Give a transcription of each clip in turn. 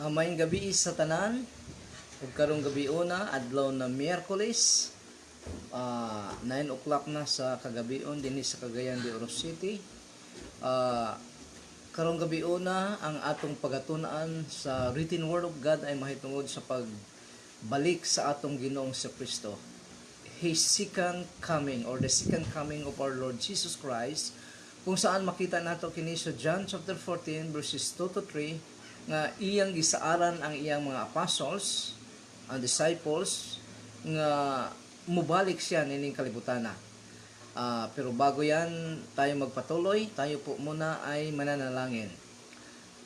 Mayong gabi sa tanan, ug karong gabi una adlaw na Miyerkules, 9 o'clock na sa kagabion dinhi sa Cagayan de Oro City. Karong gabi una ang atong pagatun-an sa written word of God ay mahitungod sa pagbalik sa atong Ginoong sa Kristo. His second coming or the second coming of our Lord Jesus Christ, kung saan makita nato kini sa John chapter 14 verses 2 to 3 nga iyang gisaaran ang iyang mga apostles, ang disciples nga mubalik siya nining kalibutan na. Pero bago yan tayo magpatuloy, tayo po muna ay mananalangin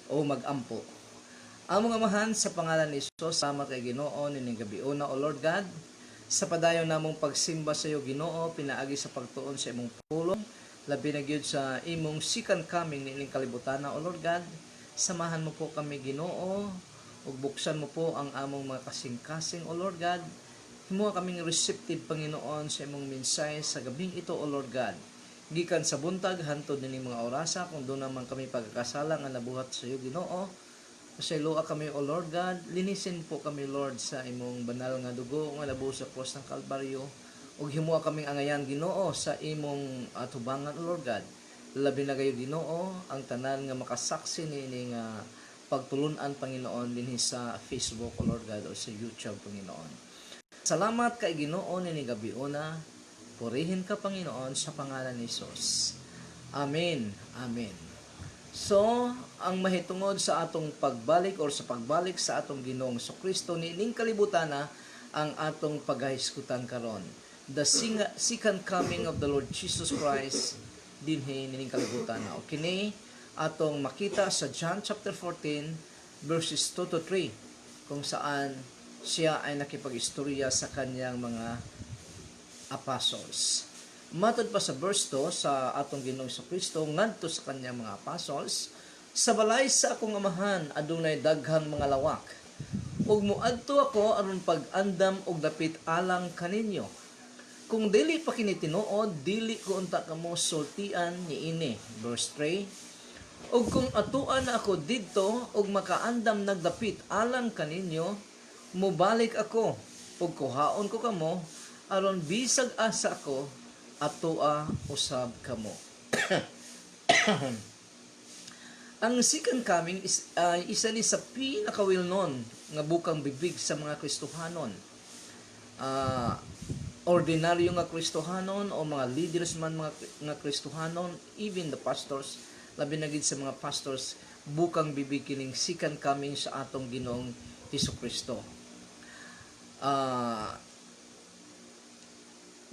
o magampo. Ang mga amahan sa pangalan ni Jesus, salamat kay Ginoo nining gabi una, O Lord God, sa padayon namong pagsimba sa iyo Ginoo, pinaagi sa pagtuon sa imong pulong, labi na gyud sa imong second coming nining kalibutan na, O Lord God. Samahan mo po kami Ginoo, ug buksan mo po ang among mga kasing-kasing, O Lord God. Himuha kaming receptive Panginoon sa imong mensahe sa gabing ito, O Lord God. Gikan sa buntag hantod nining mga orasa kung doon naman kami pagkakasala nga nabuhat sa iyo Ginoo. Pasayloa kami, O Lord God. Linisin po kami, Lord, sa imong banal nga dugo nga nabuhos sa cross ng Kalbaryo. Ug himuha kaming angayan Ginoo sa imong atubangan, O Lord God. Labi na kayo Ginoo ang tanan nga makasaksi niini nga pagtulunan Panginoon dinhi sa Facebook, O Lord God, o sa YouTube Panginoon. Salamat kay Ginoo nini gabi una. Purihin ka Panginoon sa pangalan ni Jesus. Amen. Amen. So, ang mahitungod sa atong pagbalik or sa pagbalik sa atong Ginoong Kristo nining kalibutan na ang atong paghisgutan karon. The second coming of the Lord Jesus Christ dinhi nining kalibutan na. O kini atong makita sa John chapter 14 verses 2 to 3 kung saan siya ay nakipag-istorya sa kanyang mga apostles. Matod pa sa verse 2 sa atong Ginoong Kristo ngadto sa kanyang mga apostles, sa balay sa akong amahan adunay daghang mga lawak, ug moadto ako aron pag-andam og dapit alang kaninyo. Kung dili pa kini tinuod, dili ko unta kamo sultian niini. Verse 3. Ug kung atuan na ako didto ug makaandam nagdapit alang kaninyo, mubalik ako ug kuhaon ko kamo aron bisag asa ako atua usab kamo. Ang second coming is isa ni sa pinaka-well-known nga bukang bibig sa mga Kristohanon. Ordinaryo nga Kristohanon o mga leaders man mga Kristohanon, even the pastors, labi na gid sa mga pastors, bukang bibig kining second coming sa atong Ginoong Hesukristo.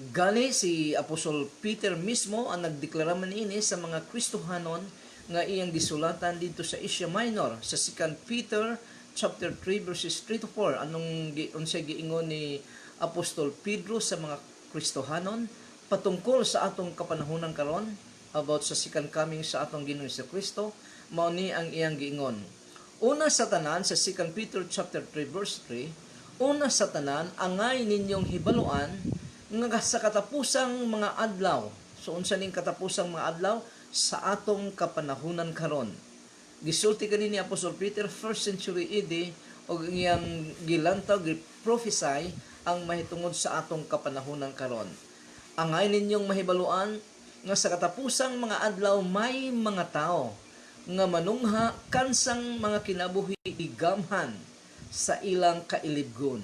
Gani si Apostol Peter mismo ang nagdeklara man ini sa mga Kristohanon nga iyang gisulatan dito sa Asia Minor sa 2 Peter chapter 3 verses 3 to 4. Anong unsay giingon ni Apostol Pedro sa mga Kristohanon patungkol sa atong kapanahunan karon about sa second coming sa atong Ginoong Kristo? Mao ni ang iyang giingon. Una sa tanan sa 2 Peter chapter 3 verse 3, una sa tanan angay ninyong hibaluan nga sa katapusang mga adlaw. So unsa ning katapusang mga adlaw? Sa atong kapanahunan karon. Gisulti kani ni Apostol Peter 1st century AD og iyang gilantaw gi-prophesy ang mahitungod sa atong kapanahunan karon. Angay ninyong mahibaluan nga sa katapusang mga adlaw may mga tao nga manungha kansang mga kinabuhi igamhan sa ilang kailibgon.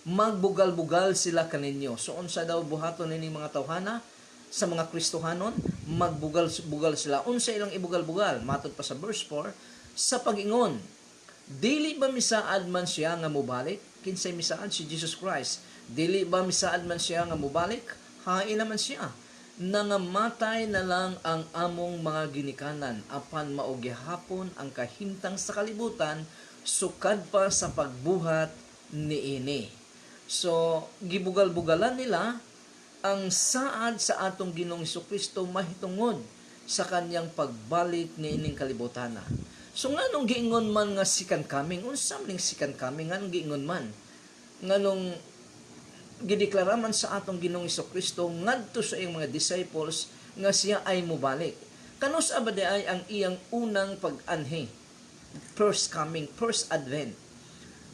Magbugal-bugal sila kaninyo. So unsa daw buhaton nining mga tawhana sa mga Kristohanon? Magbugal-bugal sila. Unsa ilang ibugal-bugal? Matod pa sa verse 4, sa pag-ingon, dili ba misaad man siya nga mubalik? Kinsay misaad? Si Jesus Christ. Dili ba misaad man siya nga mubalik? Hain naman siya. Nangamatay na lang ang among mga ginikanan apan mao gihapon ang kahimtang sa kalibutan sukad pa sa pagbuhat niini. So gibugal-bugalan nila ang saad sa atong Ginoong Kristo mahitungod sa kanyang pagbalik niining kalibutan na. So nganong giingon man nga second coming? Unsa man ning second coming? Nganong giingon man? Nganong gideklara man sa atong Ginoong Kristo ngadto sa iyang mga disciples nga siya ay mubalik. Kanus abade ay ang iyang unang pag-anhi first coming, first advent.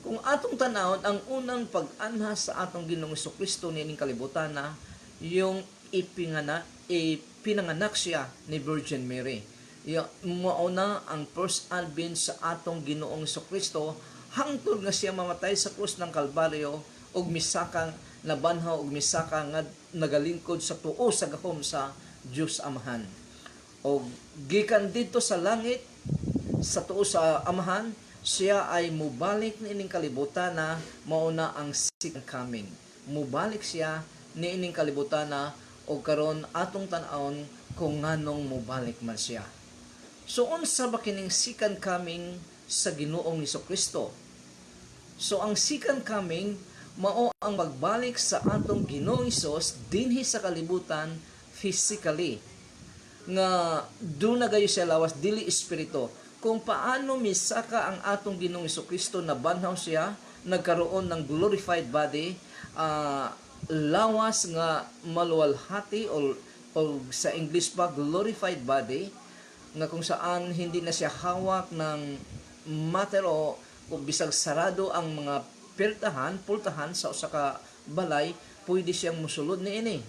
Kung atong tanawon ang unang pag-anha sa atong Ginoong Kristo niining kalibutan na yung ipinanganak siya ni Virgin Mary. Mauna ang first advent sa atong Ginoong Kristo hangtod nga siya mamatay sa krus ng Kalbaryo ug misakang nabanhaw ug misaka nga nagalingkod sa tuo sa gahom sa Dios Amahan. Og gikan dito sa langit sa tuo sa Amahan, siya ay mubalik niining kalibutan na mauna ang second coming. Mubalik siya niining kalibutan na o karon atong tan-awon kung nganong mubalik man siya. So unsa ba kining second coming sa Ginoong Kristo? So ang second coming mao ang pagbalik sa atong Ginoong Hesus dinhi sa kalibutan physically. Nga do na gayo siya lawas dili espiritu. Kung paano misaka ang atong Ginoong Kristo na banhaw siya, nagkaroon ng glorified body, lawas nga maluwalhati o sa English pa glorified body, nga kung saan hindi na siya hawak ng matter o bisag sarado ang mga pultahan sa usa ka balay, pwede siyang musulod niini.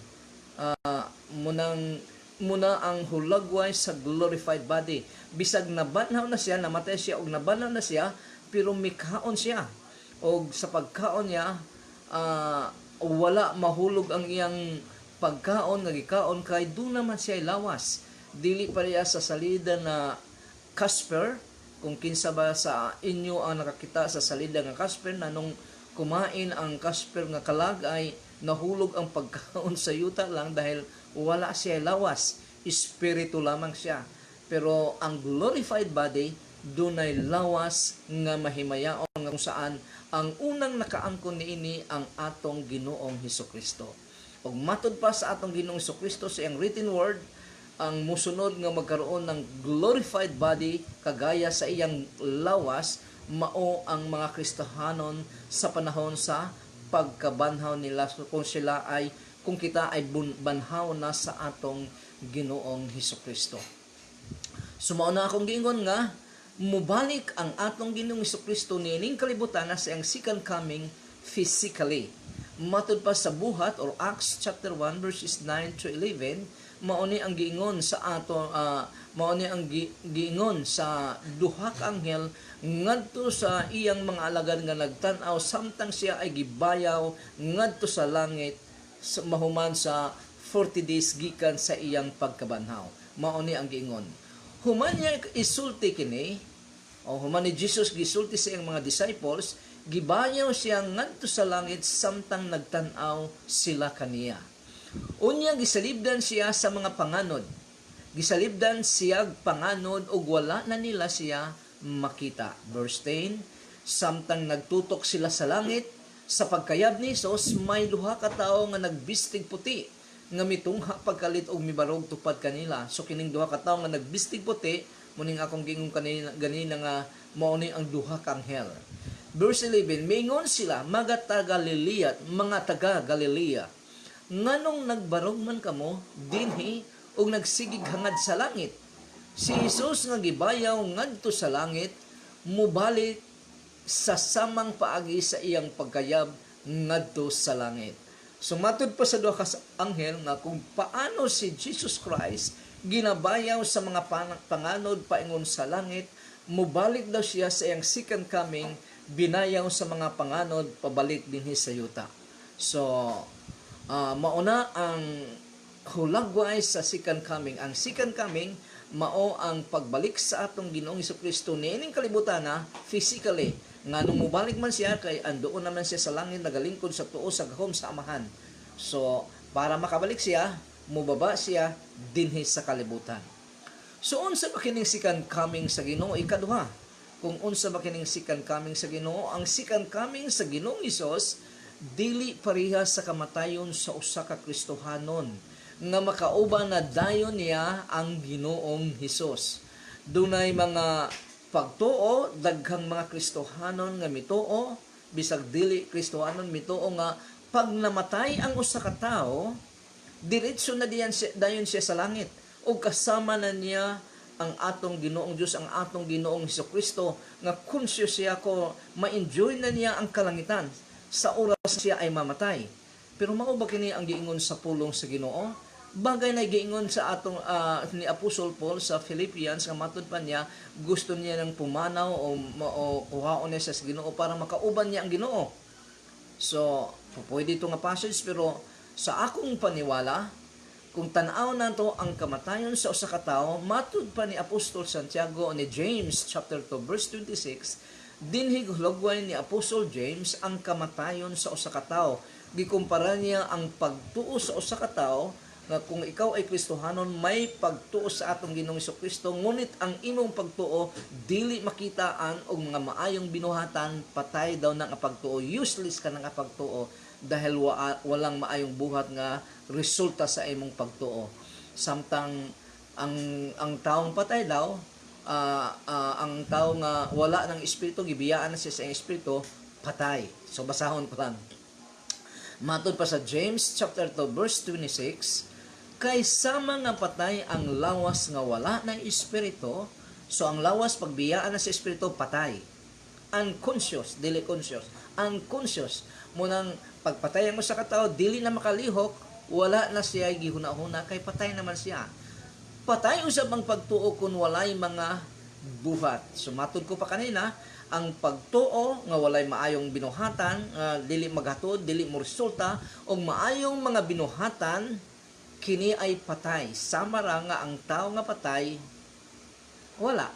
Muna ang hulagway sa glorified body. Bisag nabanhaw na siya, namatay siya og nabanhaw na siya, pero mikaon siya. Og sa pagkaon niya, wala mahulog ang iyang pagkaon nga gikaon kay do naman siya lawas. Dili pa riya sa salida na Casper, kung kinsa ba sa inyo ang nakakita sa salida nga Casper na nung kumain ang Casper nga kalag ay nahulog ang pagkaon sa yuta lang dahil wala siya lawas, espiritu lamang siya. Pero ang glorified body dunay lawas nga mahimayaon nga kung saan ang unang nakaangkon niini ang atong Ginoong Hesukristo. Og matud pa sa atong Ginoong Hesukristo sa iyang written word, ang musunod nga magkaroon ng glorified body kagaya sa iyang lawas mao ang mga Kristohanon sa panahon sa pagkabanhaw nila kung kita ay banhaw na sa atong Ginoong Hesukristo. So mao na akong giingon nga mubalik ang atong Ginoong Hesukristo niining kalibutan na sa iyang second coming physically. Matud pa sa buhat or Acts chapter 1 verses 9 to 11, mauni ang giingon sa ato mauni ang giingon sa duha ka anghel ngadto sa iyang mga alagad nga nagtan-aw samtang siya ay gibayaw ngadto sa langit mahuman sa 40 days gikan sa iyang pagkabanhaw. Mauni ang giingon. Human niya isulti kini o human ni Jesus gisulti sa iyang mga disciples, gibayaw siya ngadto sa langit samtang nagtan-aw sila kaniya. Unya gisalibdan siya sa mga panganod. Gisalibdan siya panganod ug wala na nila siya makita. Verse 10, samtang nagtutok sila sa langit, sa pagkayab ni Jesus may duha ka tawo nga nagbistig puti nga mitungha pagkalit og mibarog tupad kanila. So kining duha ka tawo nga nagbistig puti, muning akong giingon ganina nga mao ni ang duha ka anghel. Verse 11, mingon sila mga taga Galilea, nganong nagbarog man kamo dinhi ug nagsigig hangad sa langit? Si Jesus nga gibayaw ngadto sa langit, mubalik sa samang paagi sa iyang pagkayab ngadto sa langit. So matud pa sa duha ka anghel nga kung paano si Jesus Christ ginabayaw sa mga panganod paingon sa langit, mubalik daw siya sa iyang second coming, binayaw sa mga panganod pabalik dinhi sa yuta. So mauna ang hulagway sa second coming. Ang second coming mao ang pagbalik sa atong Ginoong Hesukristo niining kalibutan na physically. Nganong mubalik man siya kay andoon naman siya sa langit nagalingkod sa tuo sa gahom sa Amahan. So para makabalik siya, mubaba siya dinhi sa kalibutan. So unsa ba kining second coming sa Ginoo? Ikaduha. Kung unsa ba kining second coming sa Ginoo? Ang second coming sa Ginoong Hesus dili parehas sa kamatayon sa usa ka Kristohanon nga makauban na dayon niya ang Ginoong Hesus. Dunay mga pagtuo, daghang mga Kristohanon nga mituo, bisag dili Kristohanon mituo nga pag namatay ang usa ka tawo, diretso na dayon siya sa langit o kasama na niya ang atong Ginoong Dios, ang atong Ginoong Hesukristo, nga conscious siya ko, ma-enjoy na niya ang kalangitan sa oras siya ay mamatay. Pero mao ba kini ang giingon sa pulong sa Ginoo? Bagay na giingon sa atong ni Apostle Paul sa Philippians, nga matud pa niya, gusto niya nang pumanaw o kuhaon niya sa Ginoo para makauban niya ang Ginoo. So, pwede ito nga passage, pero sa akong paniwala, kung tanaw na to ang kamatayon sa usa ka tawo, matud pa ni Apostol Santiago ni James chapter 2 verse 26, dinhi hulagway ni Apostol James ang kamatayon sa usa ka tawo. Gikumpara niya ang pagtuo sa usa ka tawo nga kung ikaw ay Kristohanon, may pagtuo sa atong Ginoong Hesukristo, ngunit ang imong pagtuo dili makitaan og mga maayong binuhatan, patay daw na nga pagtuo, useless ka na nga pagtuo dahil walang maayong buhat nga resulta sa imong pagtuo. Samtang ang taong patay daw, ang tao nga wala ng espiritu, gibiyaan na siya sa espiritu, patay. So basahon ko lang. Matod pa sa James chapter 2 verse 26, kay sama nga patay ang lawas nga wala ng espiritu. So ang lawas pagbiyaan na sa espiritu, patay. Unconscious, dili conscious. Unconscious. Munang pagpatayan mo sa katao, dili na makalihok, wala na siya gihuna-huna, kay patay naman siya. Patay usab ang pagtuo kung walay mga buhat. So matod ko pa kanina, ang pagtuo nga walay maayong binuhatan, dili maghatod, dili mo resulta, o maayong mga binuhatan, kini ay patay. Sama ra nga ang tao nga patay, wala.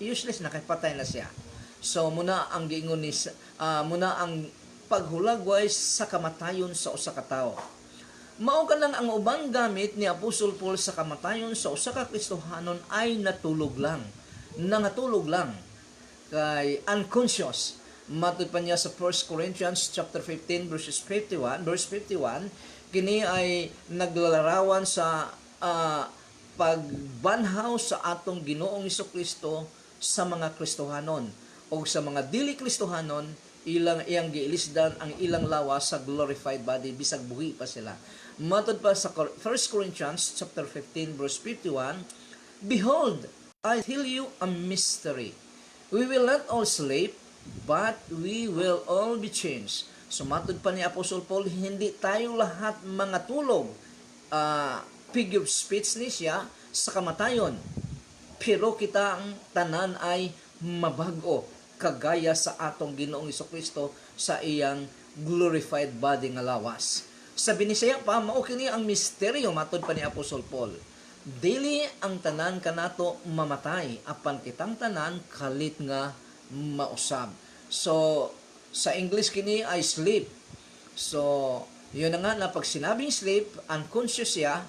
Useless na, kay patay na siya. So muna ang giingon ni muna ang paghulagway sa kamatayon sa usa ka tawo. Mao ka lang ang ubang gamit ni Apostol Paul sa kamatayon sa usa ka Kristohanon ay natulog lang. Nangatulog lang. Kay unconscious. Matud pa niya sa 1 Corinthians chapter 15 verse 51, kini ay naglalarawan sa pagbanhaw sa atong Ginoong Hesukristo sa mga Kristohanon o sa mga dili Kristohanon, iyang giilisdan ang ilang lawas sa glorified body bisag buhi pa sila. Matod pa sa 1 Corinthians chapter 15 verse 51, behold, I tell you a mystery. We will not all sleep, but we will all be changed. So matod pa ni Apostle Paul, hindi tayo lahat mga tulog. Figure of speech ni siya sa kamatayon. Pero kita ang tanan ay mabago, kagaya sa atong Ginoong Hesukristo sa iyang glorified body nga lawas. Sa binisaya pa, mao kini ang misteryo, matod pa ni Apostle Paul. Dili ang tanan kanato mamatay, apan kitang tanan kalit nga mausab. So sa English kini ay sleep. So yun na nga na pag sinabing sleep, unconscious siya,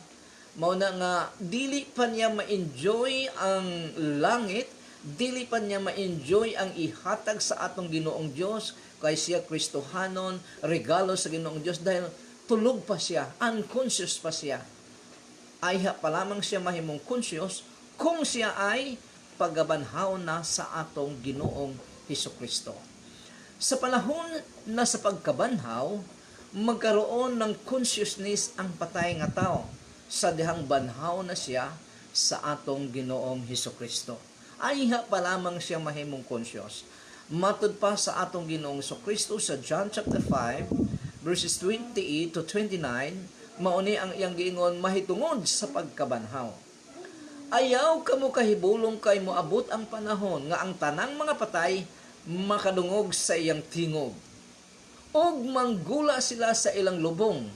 mao na nga dili pa niya ma-enjoy ang langit, dili pa niya ma-enjoy ang ihatag sa atong Ginoong Dios, kay siya Kristohanon, regalo sa Ginoong Dios, dahil tulog pa siya, unconscious pa siya. Ay pa lamang siya mahimong conscious kung siya ay pagabanhaw na sa atong Ginoong Hesukristo. Sa panahon na sa pagkabanhaw, magkaroon ng consciousness ang patay nga tao sa dihang banhaw na siya sa atong Ginoong Hesukristo. Ay pa lamang siya mahimong conscious. Matud pa sa atong Ginoong Hesukristo sa John chapter 5 verses 28 to 29, mauni ang iyang giingon, mahitungod sa pagkabanhaw. Ayaw kamo kahibulong kay moabot ang panahon nga ang tanang mga patay makadungog sa iyang tingog. Og manggula sila sa ilang lubong,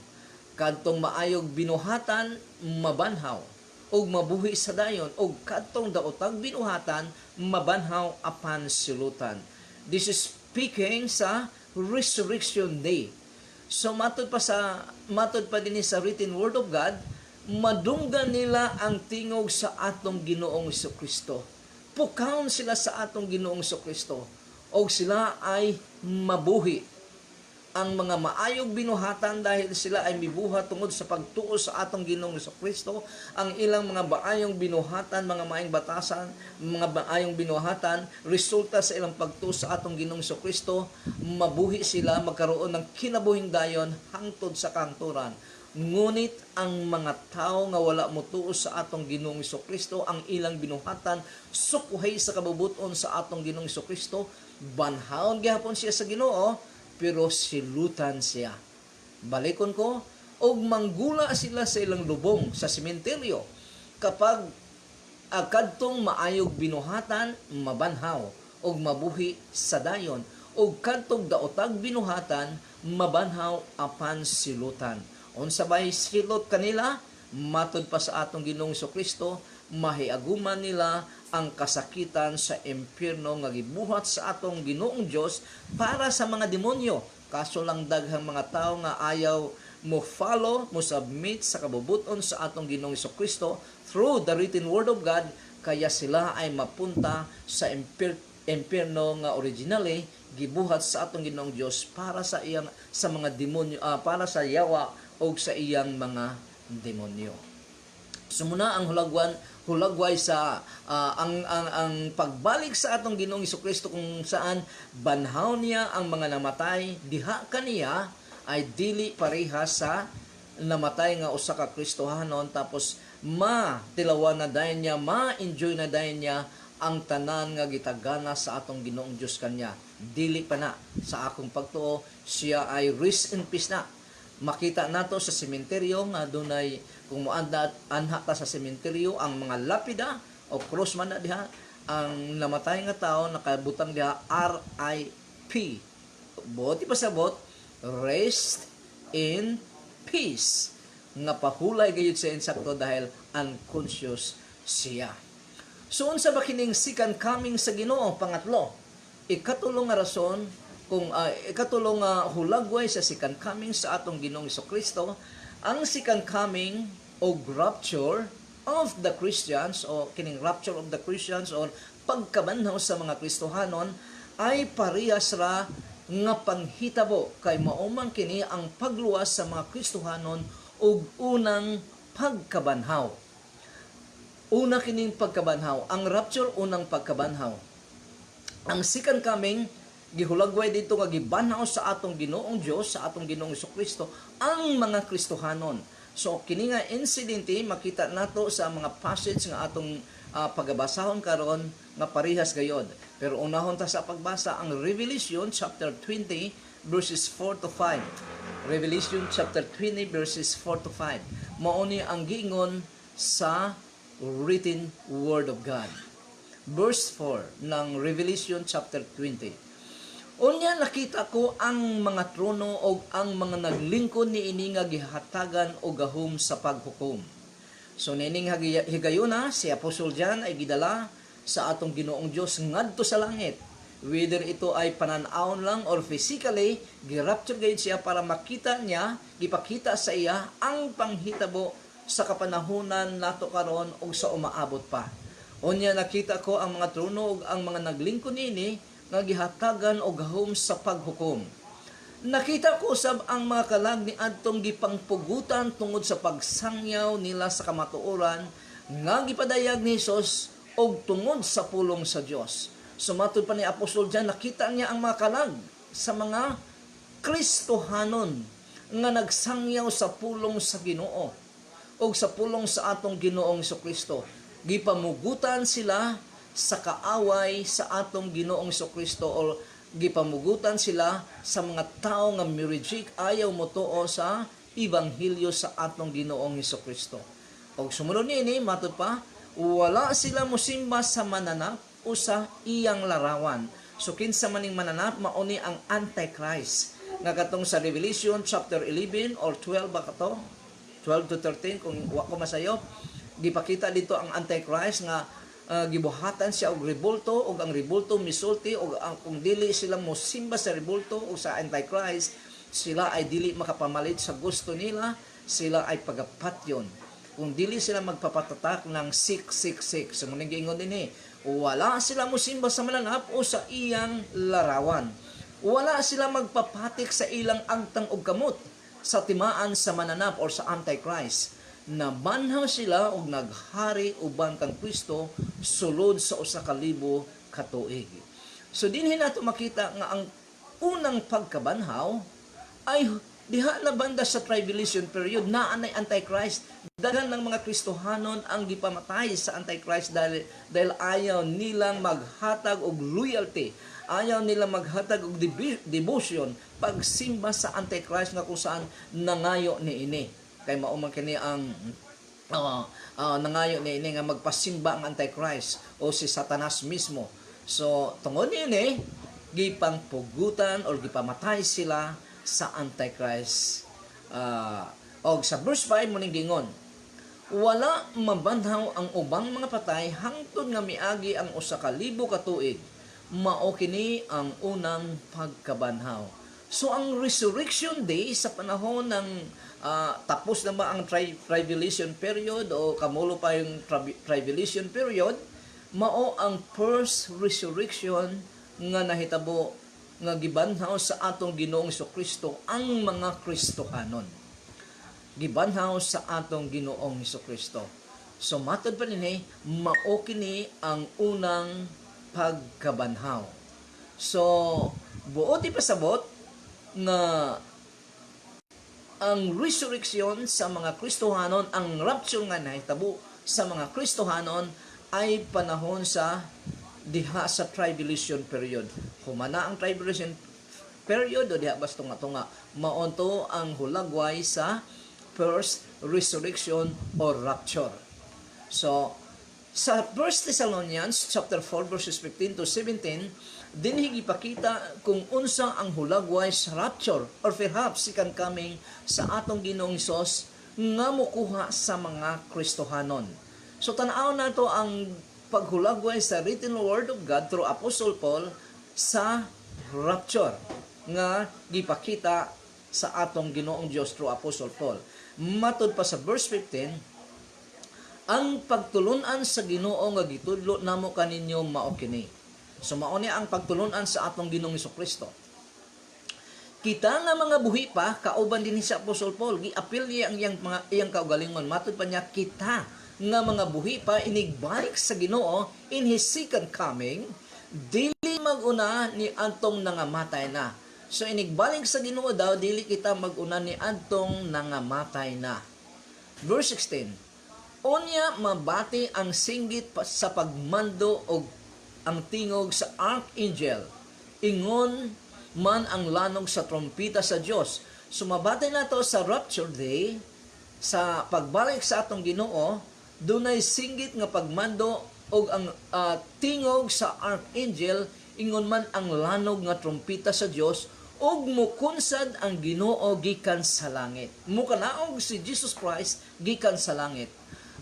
kadtong maayog binuhatan mabanhaw, og mabuhi sa dayon, og kadtong daotag binuhatan mabanhaw apan silutan. This is speaking sa resurrection day. So matod pa din sa written word of God, madunggan nila ang tingog sa atong Ginoong Hesukristo. Pukaon sila sa atong Ginoong Hesukristo, o sila ay mabuhi. Ang mga maayog binuhatan dahil sila ay mibuhat tungod sa pagtuo sa atong Ginoong Hesukristo, ang ilang mga maayong binuhatan, mga maayong batasan, mga maayong binuhatan, resulta sa ilang pagtuo sa atong Ginoong Hesukristo, mabuhi sila, magkaroon ng kinabuhing dayon hangtod sa kanturan. Ngunit ang mga tao nga wala motuo sa atong Ginoong Kristo, ang ilang binuhatan sukuhay sa kabubuton sa atong Ginoong Kristo, banhaon gyapon siya sa Ginoo, pero silutan siya. Balikon ko, og manggula sila sa ilang lubong sa sementeryo kapag kadtong maayog binuhatan mabanhaw og mabuhi sa dayon, og kadtong daotag binuhatan mabanhaw apan silutan. Unsa bay silot kanila? Matud pa sa atong Ginoong Kristo, mahiaguman nila ang kasakitan sa impyerno nga gibuhat sa atong Ginoong Dios para sa mga demonyo. Kaso lang daghang mga tao nga ayaw mo follow, mo submit sa kabubuton sa atong Ginoong Kristo through the written word of God, kaya sila ay mapunta sa impyerno nga originally gibuhat sa atong Ginoong Dios para sa iyang sa mga demonyo, para sa yawa o sa iyang mga demonyo. Sumuna ang hulagway sa ang pagbalik sa atong Ginoong Kristo, kung saan banhaw niya ang mga namatay, diha kaniya ay dili pareha sa namatay nga usa ka Kristohanon, tapos matilawan na dayon niya, ma-enjoy na dayon niya ang tanan nga gitagana sa atong Ginoong Dios kanya. Dili pa na sa akong pagtuo, siya ay rest in peace na. Makita nato sa sementeryo nga dunay, kung moanda anha ta sa sementeryo, ang mga lapida o cross man na diha, ang namatay nga tao nakabutang diha RIP. Buti pa sabot, rest in peace. Nga pahulay gayud sa insakto dahil unconscious siya. So unsa ba kining second coming sa Ginoo? Pangatlo, ikatulong nga rason kung ikatulong hulagway sa second coming sa atong Ginoong Kristo, ang second coming o rapture of the Christians, o kining rapture of the Christians o pagkabanhaw sa mga Kristohanon, ay parehas ra nga panghitabo, kay maumang kini ang pagluwas sa mga Kristohanon og unang pagkabanhaw. Una kining pagkabanhaw, ang rapture unang pagkabanhaw. Ang second coming gihulagway dito nga gibanhaw sa atong Ginoong Dios, sa atong Ginoong Kristo ang mga Kristohanon. So kini nga insidente makita nato sa mga passage nga atong pagabasahon karon nga parehas gayod. Pero unahon ta sa pagbasa ang Revelation chapter 20 verses 4 to 5. Revelation chapter 20 verses 4 to 5. Mao ni ang giingon sa written word of God. Verse 4 ng Revelation chapter 20. Unya nakita ko ang mga trono o ang mga naglingkod niini nga gihatagan o gahom sa paghukom. So nining higayuna si Apostol John ay gidala sa atong Ginoong Dios ngadto sa langit. Whether ito ay panan-awon lang or physically, girapture gayud siya para makita niya, gipakita sa iya ang panghitabo sa kapanahunan nato karon o sa umaabot pa. Unya nakita ko ang mga trono o ang mga naglingkod niini nga gihatagan og gahom sa paghukom. Nakita ko usab ang mga kalag ni adtong gipangpugutan tungod sa pagsangyaw nila sa kamatuoran nga gipadayag ni Hesus og tungod sa pulong sa Dios. Sumatud pa ni Apostol John, nakita niya ang mga kalag sa mga Kristohanon nga nagsangyaw sa pulong sa Ginoo o sa pulong sa atong Ginoong Kristo. Gipamugutan sila sa kaaway sa atong Ginoong Kristo, o gipamugutan sila sa mga tao nga mireject, ayaw motuo sa ebanghelyo sa atong Ginoong Kristo. Og sumunod niini matud pa, wala sila mosimba sa mananap o sa iyang larawan. So kinsa maning mananap, mauni ang Antichrist. Nga katong sa Revelation chapter 11 or 12 ba kato? 12 to 13 kung wa ko masayo, gipakita dito ang Antichrist nga gibuhatan siya og rebulto, og ang rebulto misulti, og ang kung dili sila mosimba sa rebulto o sa Antichrist, sila ay dili makapamalit sa gusto nila, sila ay pagapatyon. Kung dili sila magpapatatak ng 666, so muna giingon din wala sila mosimba sa mananap o sa iyang larawan. Wala sila magpapatik sa ilang agtang og kamot sa timaan sa mananap or sa Antichrist. Nabanhaw sila og naghari uban kang Kristo sulod sa 1,000 ka tuig. So dinhi nato makita nga ang unang pagkabanhaw ay Diha na banda sa tribulation period naa nay Antichrist. Daghan ng mga Kristohanon ang gipamatay sa Antichrist dahil ayaw nilang maghatag og loyalty. Ayaw nila maghatag og devotion pagsimba sa Antichrist nga kung saan nangayo niini. Kay mao man kini ang nangayo niini nga magpasimba ang Antichrist o si Satanas mismo. So tungod niini gipangpugutan or gipamatay sila sa Antichrist. Og sa verse 5 mo ning gingon, wala mabanhaw ang ubang mga patay hangtod nga miagi ang usa ka libo ka tuig. Mao kini ang unang pagkabanhaw. So ang resurrection day sa panahon ng tapos na ba ang tribulation period o kamulo pa yung tribulation period, mao ang first resurrection nga nahitabo nga gibanhaw sa atong Ginoong Hesukristo ang mga Kristohanon. Gibanhaw sa atong Ginoong Hesukristo. So matod pa nini, mao kini ang unang pagkabanhaw. So buot ipasabot nga ang resurrection sa mga Kristohanon, ang rapture nga nahitabo sa mga Kristohanon ay panahon sa diha sa tribulation period. Humana ang tribulation period o diha basta tunga maunto ang hulagway sa first resurrection or rapture. So sa 1 Thessalonians chapter 4 verses 15 to 17 dinhi gipakita kung unsa ang hulagway sa rapture or perhaps second coming sa atong Ginoong Hesus nga mokuha sa mga Kristohanon. So tan-aw nato ang paghulagway sa written word of God through Apostle Paul sa rapture nga gipakita sa atong Ginoong Dios through Apostle Paul. Matud pa sa verse 15, ang pagtulunan sa Ginoo nga gitudlo namo kaninyo mao kini. So mao ni ang pagtulunan sa atong Ginoong Hesukristo. Kita nga mga buhi pa kauban din sa Apostle Paul, giapil niya ang iyang kaugalingon. Matud pa niya, kita nga mga buhi pa inigbalik sa Ginoo in His second coming, dili maguna ni antong nangamatay na. So inigbalik sa Ginoo daw, dili kita maguna ni antong nangamatay na. Verse 16, unya mabati ang singgit sa pagmando og ang tingog sa archangel, ingon man ang lanog sa trompeta sa Dios. So mabati nato sa rapture day, sa pagbalik sa atong Ginoo, dunay singgit nga pagmando og ang tingog sa archangel, ingon man ang lanog nga trompeta sa Dios, og mukunsad ang Ginoo gikan sa langit. Mukanaog si Jesus Christ gikan sa langit.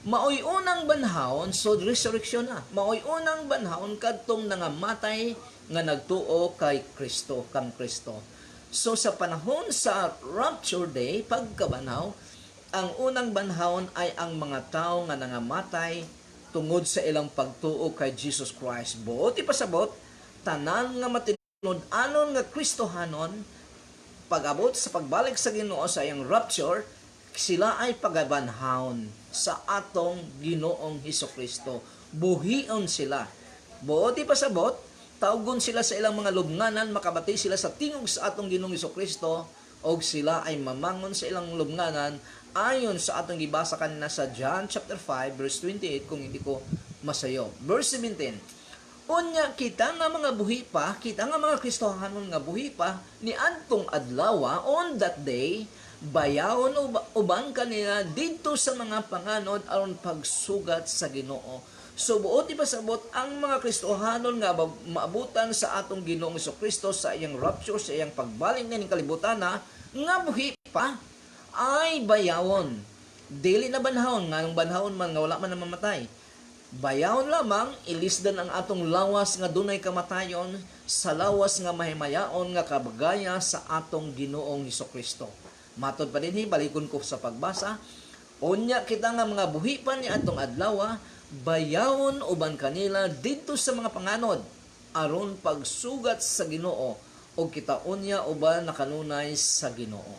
Maoy unang banhawon, so resurrection na. Maoy unang banhawon kadtong nangamatay nga nagtuo kay Kristo, kang Kristo. So sa panahon sa rapture day, pagkabanhaw, ang unang banhawon ay ang mga tao nga nangamatay tungod sa ilang pagtuo kay Jesus Christ. Buot ipasabot, tanan nga matinod anon nga Kristohanon, pag-abot sa pagbalik sa Ginoo sa iyang rapture, sila ay pagabanhawon sa atong Ginoong Hesukristo. Buhion sila. Buot ipasabot, tawgon sila sa ilang mga lubnganan, makabati sila sa tingog sa atong Ginoong Hesukristo, o sila ay mamangon sa ilang lubnganan ayon sa atong gibasa kanina sa John chapter 5 verse 28 kung hindi ko masayo. Verse 17, unya kita nga mga buhi pa, kita nga mga Kristohanon nga buhi pa, ni adtong adlaw on that day, bayawon uban kanila didto sa mga panganod aron pagsugat sa Ginoo. So buot ipasabot ang mga Kristohanon nga maabutan sa atong Ginoong Hesukristo sa iyang rapture, sa iyang pagbalik ning kalibutan na nga buhi pa ay bayawon. Dili na banhawon, nga nung banhawon man nga wala man namamatay. Bayawon lamang, ilisdan ang atong lawas nga dunay kamatayon sa lawas nga mahimayaon nga kabagaya sa atong Ginoong Hesukristo. Matod pa dinhi, balikon ko sa pagbasa, unya kita nga mga buhi pa ni atong adlaw, bayawon uban kanila didto sa mga panganod aron pagsugat sa Ginoo o kita unya uban nakanunay sa Ginoo.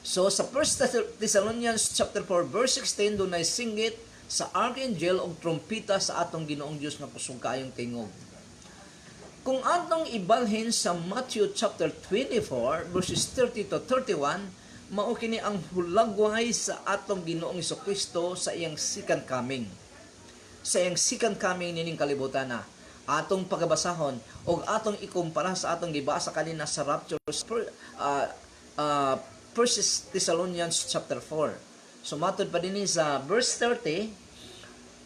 So sa 1 Thessalonians chapter 4 verse 16 dunay singgit sa archangel og trompeta sa atong Ginoong Dios nga kusog kaayong tingog. Kung atong ibalhin sa Matthew chapter 24 verses 30 to 31, mao kini ang hulagway sa atong Ginoong Jesucristo sa iyang second coming. Sa iyang second coming nining kalibutan na atong pagabasahon o atong ikumpara sa atong gibasa kanina sa rapture First Thessalonians chapter 4. So matod pa din sa verse 30,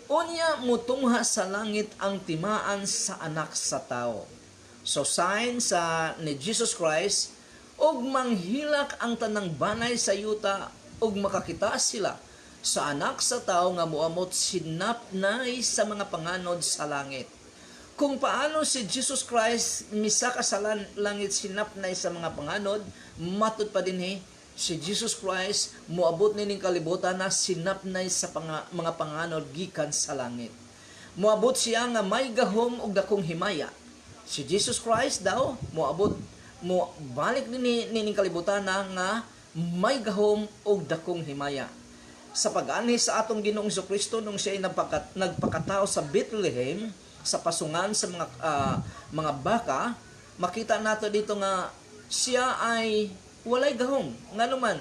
unya mutungha sa langit ang timaan sa anak sa tao. So sign sa ni Jesus Christ, og manghilak ang tanang banay sa yuta, og makakita sila sa anak sa tao nga muamot sinapnay sa mga panganod sa langit. Kung paano si Jesus Christ misaka sa langit sinapnay sa mga panganod, matod pa din si Jesus Christ muabot nining kalibutan na sinapnay sa mga panganod gikan sa langit. Muabot siya nga may gahom og dakong himaya. Si Jesus Christ daw muabot mo balik nining kalibutan na nga may gahom og dakong himaya. Sa pag-anhi sa atong Ginoong Jesucristo nung siya nagpakatao sa Bethlehem sa pasungan sa mga baka, makita nato dito nga siya ay walay gahom. Nga naman,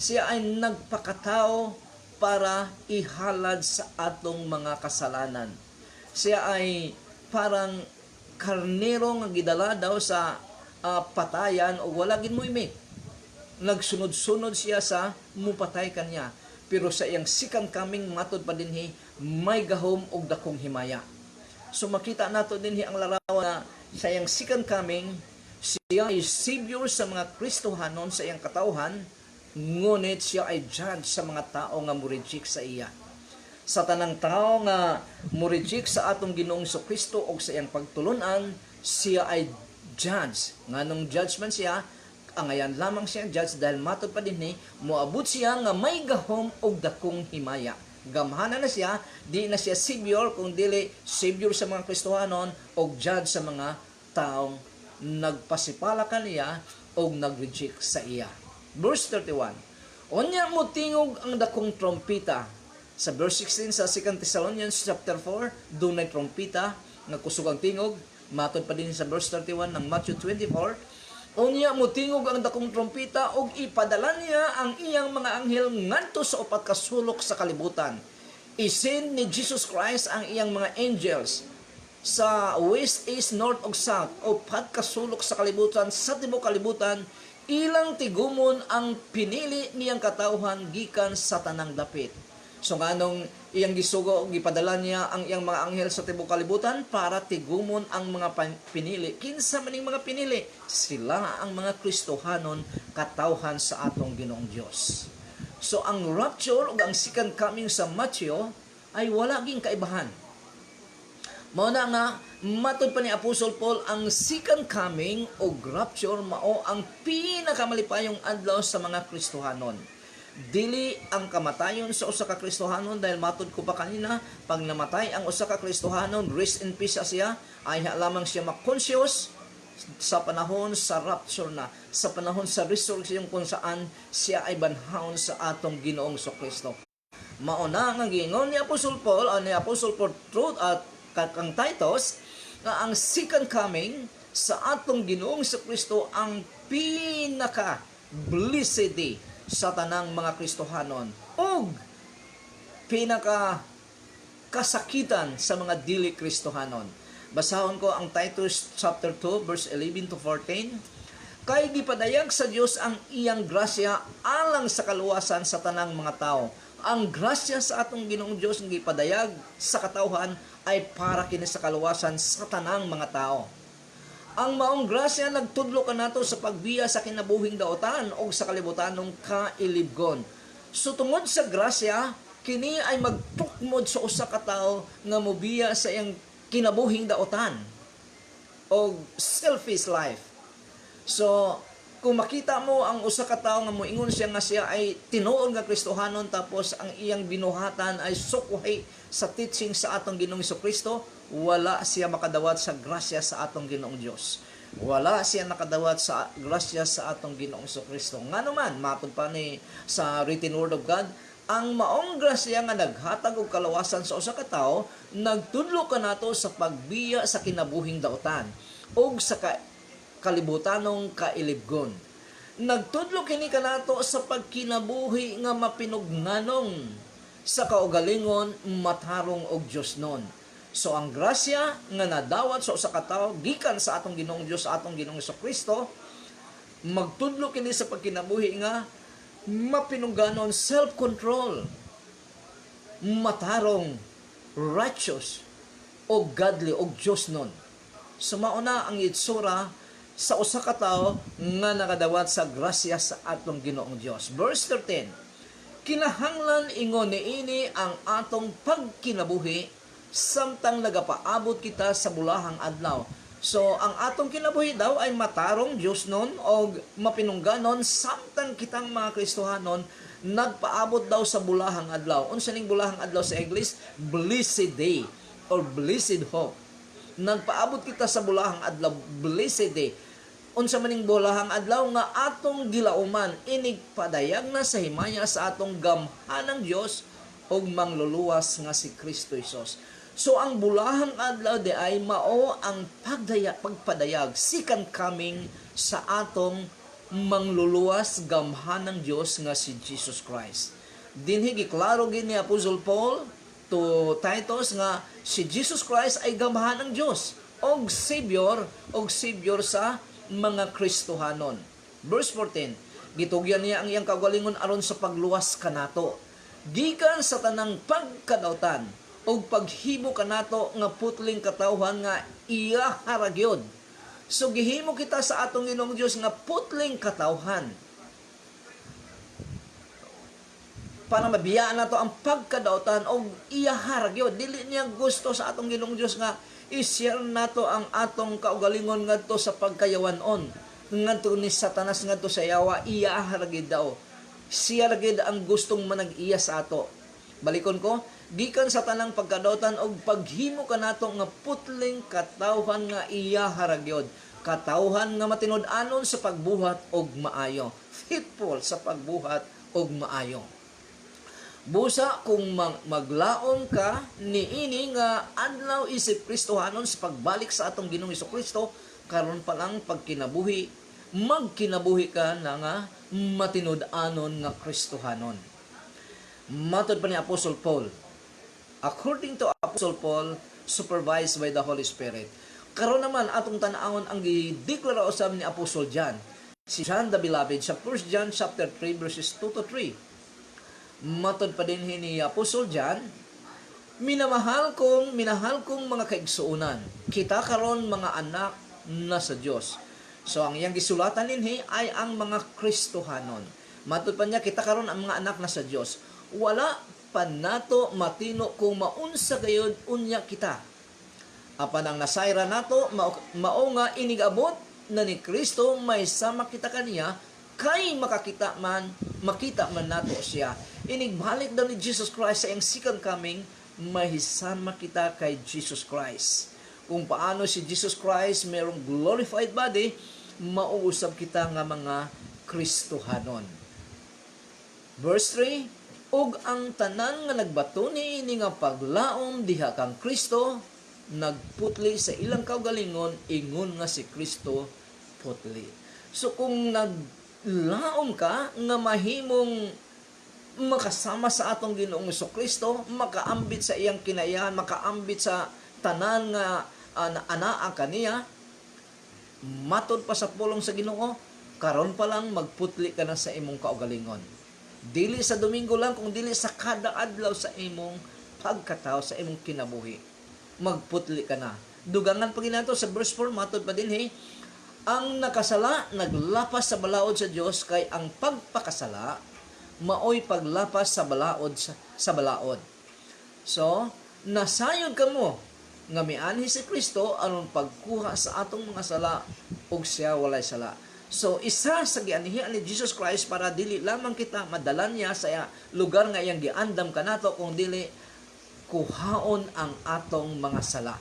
siya ay nagpakatao para ihalad sa atong mga kasalanan. Siya ay parang karnero nga gidala daw sa patayan o wala gid mo imi. Nagsunod-sunod siya sa mupatay kanya. Pero sa iyang second coming matod pa dinhi may gahom og dakong himaya. So makita nato dinhi ang larawan na sa iyang second coming siya ay Savior sa mga Kristohanon sa iyang katawhan, ngunit siya ay judge sa mga tao nga mureject sa iya. Sa tanang tao nga mureject sa atong Ginoong Jesucristo o sa iyang pagtulunan, siya ay judge. Nganong judgment siya, angayan lamang siya judge dahil matod pa din moabot siya nga may gahom og dakong himaya. Gamhana na siya, di na siya Savior, kung dili Savior sa mga Kristohanon o judge sa mga taong nagpasipala kaniya o nag-reject sa iya. Verse 31, unya mo tingog ang dakong trompeta. Sa verse 16 sa 2 Thessalonians chapter 4, doon ay trompeta, nagkusog ang tingog. Matod pa din sa verse 31 ng Matthew 24, unya mo tingog ang dakong trompeta og ipadala niya ang iyang mga anghel ngadto sa upat ka sulok sa kalibutan. Isin ni Jesus Christ ang iyang mga angels sa west, east, north, ug south, o pagkasulok sa kalibutan, sa tibuok kalibutan, ilang tigumon ang pinili niyang katawhan gikan sa tanang dapit. So nganong iyang gisugo og gipadala niya ang iyang mga anghel sa tibuok kalibutan para tigumon ang mga pinili. Kinsa maning mga pinili? Sila ang mga Kristohanon katawhan sa atong Ginoong Dios. So ang rapture ug ang second coming sa Matthew ay wala ging kaibahan. Mao na nga matod pa ni Apostol Paul, ang second coming o rapture mao ang pinakamalipayong adlaw sa mga Kristohanon. Dili ang kamatayon sa usa ka Kristohanon, dahil matod ko pa kanina, pag namatay ang usa ka Kristohanon, rest in peace siya, ay lamang siya makonscious sa panahon sa rapture na, sa panahon sa resurrection kung saan siya ay banhaon sa atong Ginoong Jesucristo. Mao na nga giingon ni Apostol Paul ni Apostol Paul truth at kang Titus nga ang second coming sa atong Ginoong Jesucristo ang pinaka blessed day sa tanang mga Kristohanon ug pinaka kasakitan sa mga dili Kristohanon. Basahon ko ang Titus chapter 2 verse 11 to 14. Kay gipadayag sa Dios ang iyang grasya alang sa kaluwasan sa tanang mga tao. Ang grasya sa atong Ginoong Dios nga gipadayag sa katawhan ay para kini sa kaluwasan sa tanang mga tao. Ang maong grasya nagtudlo kanato sa pagbiya sa kinabuhing daotan o sa kalibutanong kailibgon. So tungod sa grasya, kini ay magtukmod sa usa ka tawo nga mobiya sa iyang kinabuhing daotan o selfish life. So kung makita mo ang usa ka tawo nga moingon siya nga siya ay tinuod nga Kristohanon, tapos ang iyang binuhatan ay sukuhay sa teaching sa atong Ginoong Jesucristo, wala siya makadawat sa grasya sa atong Ginoong Dios. Wala siya nakadawat sa grasya sa atong Ginoong Jesucristo. Nga naman, matod pa ni sa written word of God, ang maong grasya nga naghatag og kalawasan sa usa ka tawo, nagtudlo kanato sa pagbiya sa kinabuhing daotan. ug sa kalibutanong kailibgon. Nagtudlo kini kanato sa pagkinabuhi nga mapinugnanong sa kaugalingon matarong og Dios non. So ang grasya nga nadawat sa usa ka tawo gikan sa atong Ginoong Dios, sa atong Ginoong Kristo, magtudlo kini sa pagkinabuhi nga mapinungganon, self-control, matarong, righteous, o godly, o Diyos nun. Sumauna ang itsura sa usa ka tawo nga nakadawat sa grasya sa atong Ginoong Dios. Verse 13, kinahanglan ingon niini ang atong pagkinabuhi samtang nagapaabot kita sa bulahang adlaw. So, ang atong kinabuhi daw ay matarong Diyos nun o mapinungganon samtang kitang mga Kristohanon nagpaabot daw sa bulahang adlaw. Unsa ning bulahang adlaw sa English? Blessed day or blessed hope. Nagpaabot kita sa bulahang adlaw, blessed day. Unsa maning bulahang adlaw nga atong gilauman, inig padayag na sa himaya sa atong gamhanang Dios og mangluluwas nga si Kristo Jesus. So ang bulahang adlaw di ay mao ang pagpadayag, second coming sa atong mangluluwas gamhanang Dios nga si Jesus Christ. Dinhi giklaro gid ni Apostle Paul to Titus nga si Jesus Christ ay gamhanang Dios og Savior sa mga Kristohanon. Verse 14, gitugyan niya ang iyang kaugalingon aron sa pagluwas kanato gikan sa tanang pagkadautan og paghimo kanato nga putling katawhan nga iya haragyod. So gihimo kita sa atong Ginoong Dios nga putling katawhan para mabiyaan nato ang pagkadautan og iya haragyod. Dili niya gusto sa atong Ginoong Dios nga i-share nato ang atong kaugalingon ngadto sa pagkayawanon ngadto ni Satanas ngadto sa yawa. Iya haragid daw, siya ragid ang gustong manag-iya sa ato. Balikon ko, gikan sa tanang pagkadautan og paghimo kanato nga putling katawhan nga iya haragyod, katawhan nga matinud-anon sa pagbuhat og maayo, faithful sa pagbuhat og maayo. Busa kung maglaom ka niini nga adlaw isip Kristohanon sa pagbalik sa atong Ginoong Kristo, karon pa lang pagkinabuhi, magkinabuhi ka na nga matinud-anon nga Kristohanon. Matod pa ni Apostle Paul, according to Apostle Paul, supervised by the Holy Spirit. Karon naman atong tan-awon ang gideklara usab ni Apostle John, si John the Beloved, sa 1 John chapter 3 verses 2 to 3. Matod pa din ni Apostle John, minahal kong mga kaigsuunan, kita karon mga anak na sa Dios. So ang iyang gisulatan dinhi ay ang mga Kristohanon. Matod pa niya, kita karon ang mga anak na sa Dios. Wala pa nato matino kung maunsa gayud unya kita. Apan ang nasayra nato mao nga inigabot na ni Kristo may sama kita kaniya, kay makita man nato siya. Inigbalik daw ni Jesus Christ sa iyang second coming, mahisama kita kay Jesus Christ. Kung paano si Jesus Christ mayroong glorified body, mauusab kita nga mga Kristohanon. Verse 3, ug ang tanan nga nagbato niini nga paglaom diha kang Kristo, nagputli sa ilang kaugalingon, ingon nga si Kristo putli. So kung naglaom ka nga mahimong makasama sa atong Ginoong Kristo, makaambit sa iyang kinayahan, makaambit sa tanan nga anaa kaniya, matod pa sa pulong sa Ginoo, karon pa lang magputli ka na sa imong kaugalingon. Dili sa Domingo lang, kung dili sa kada adlaw sa imong pagkatao, sa imong kinabuhi, magputli ka na. Dugangan pa ginato sa verse 4, matod pa din ang nakasala naglapas sa balaod sa Dios, kay ang pagpakasala maoy paglapas sa balaod sa balaod. So nasayod kamo nga mianhi si Kristo aron pagkuha sa atong mga sala ug siya walay sala. So isa sa gianhian ni Jesus Christ para dili lamang kita madalan niya sa lugar nga iyang giandam kanato, kung dili kuhaon ang atong mga sala.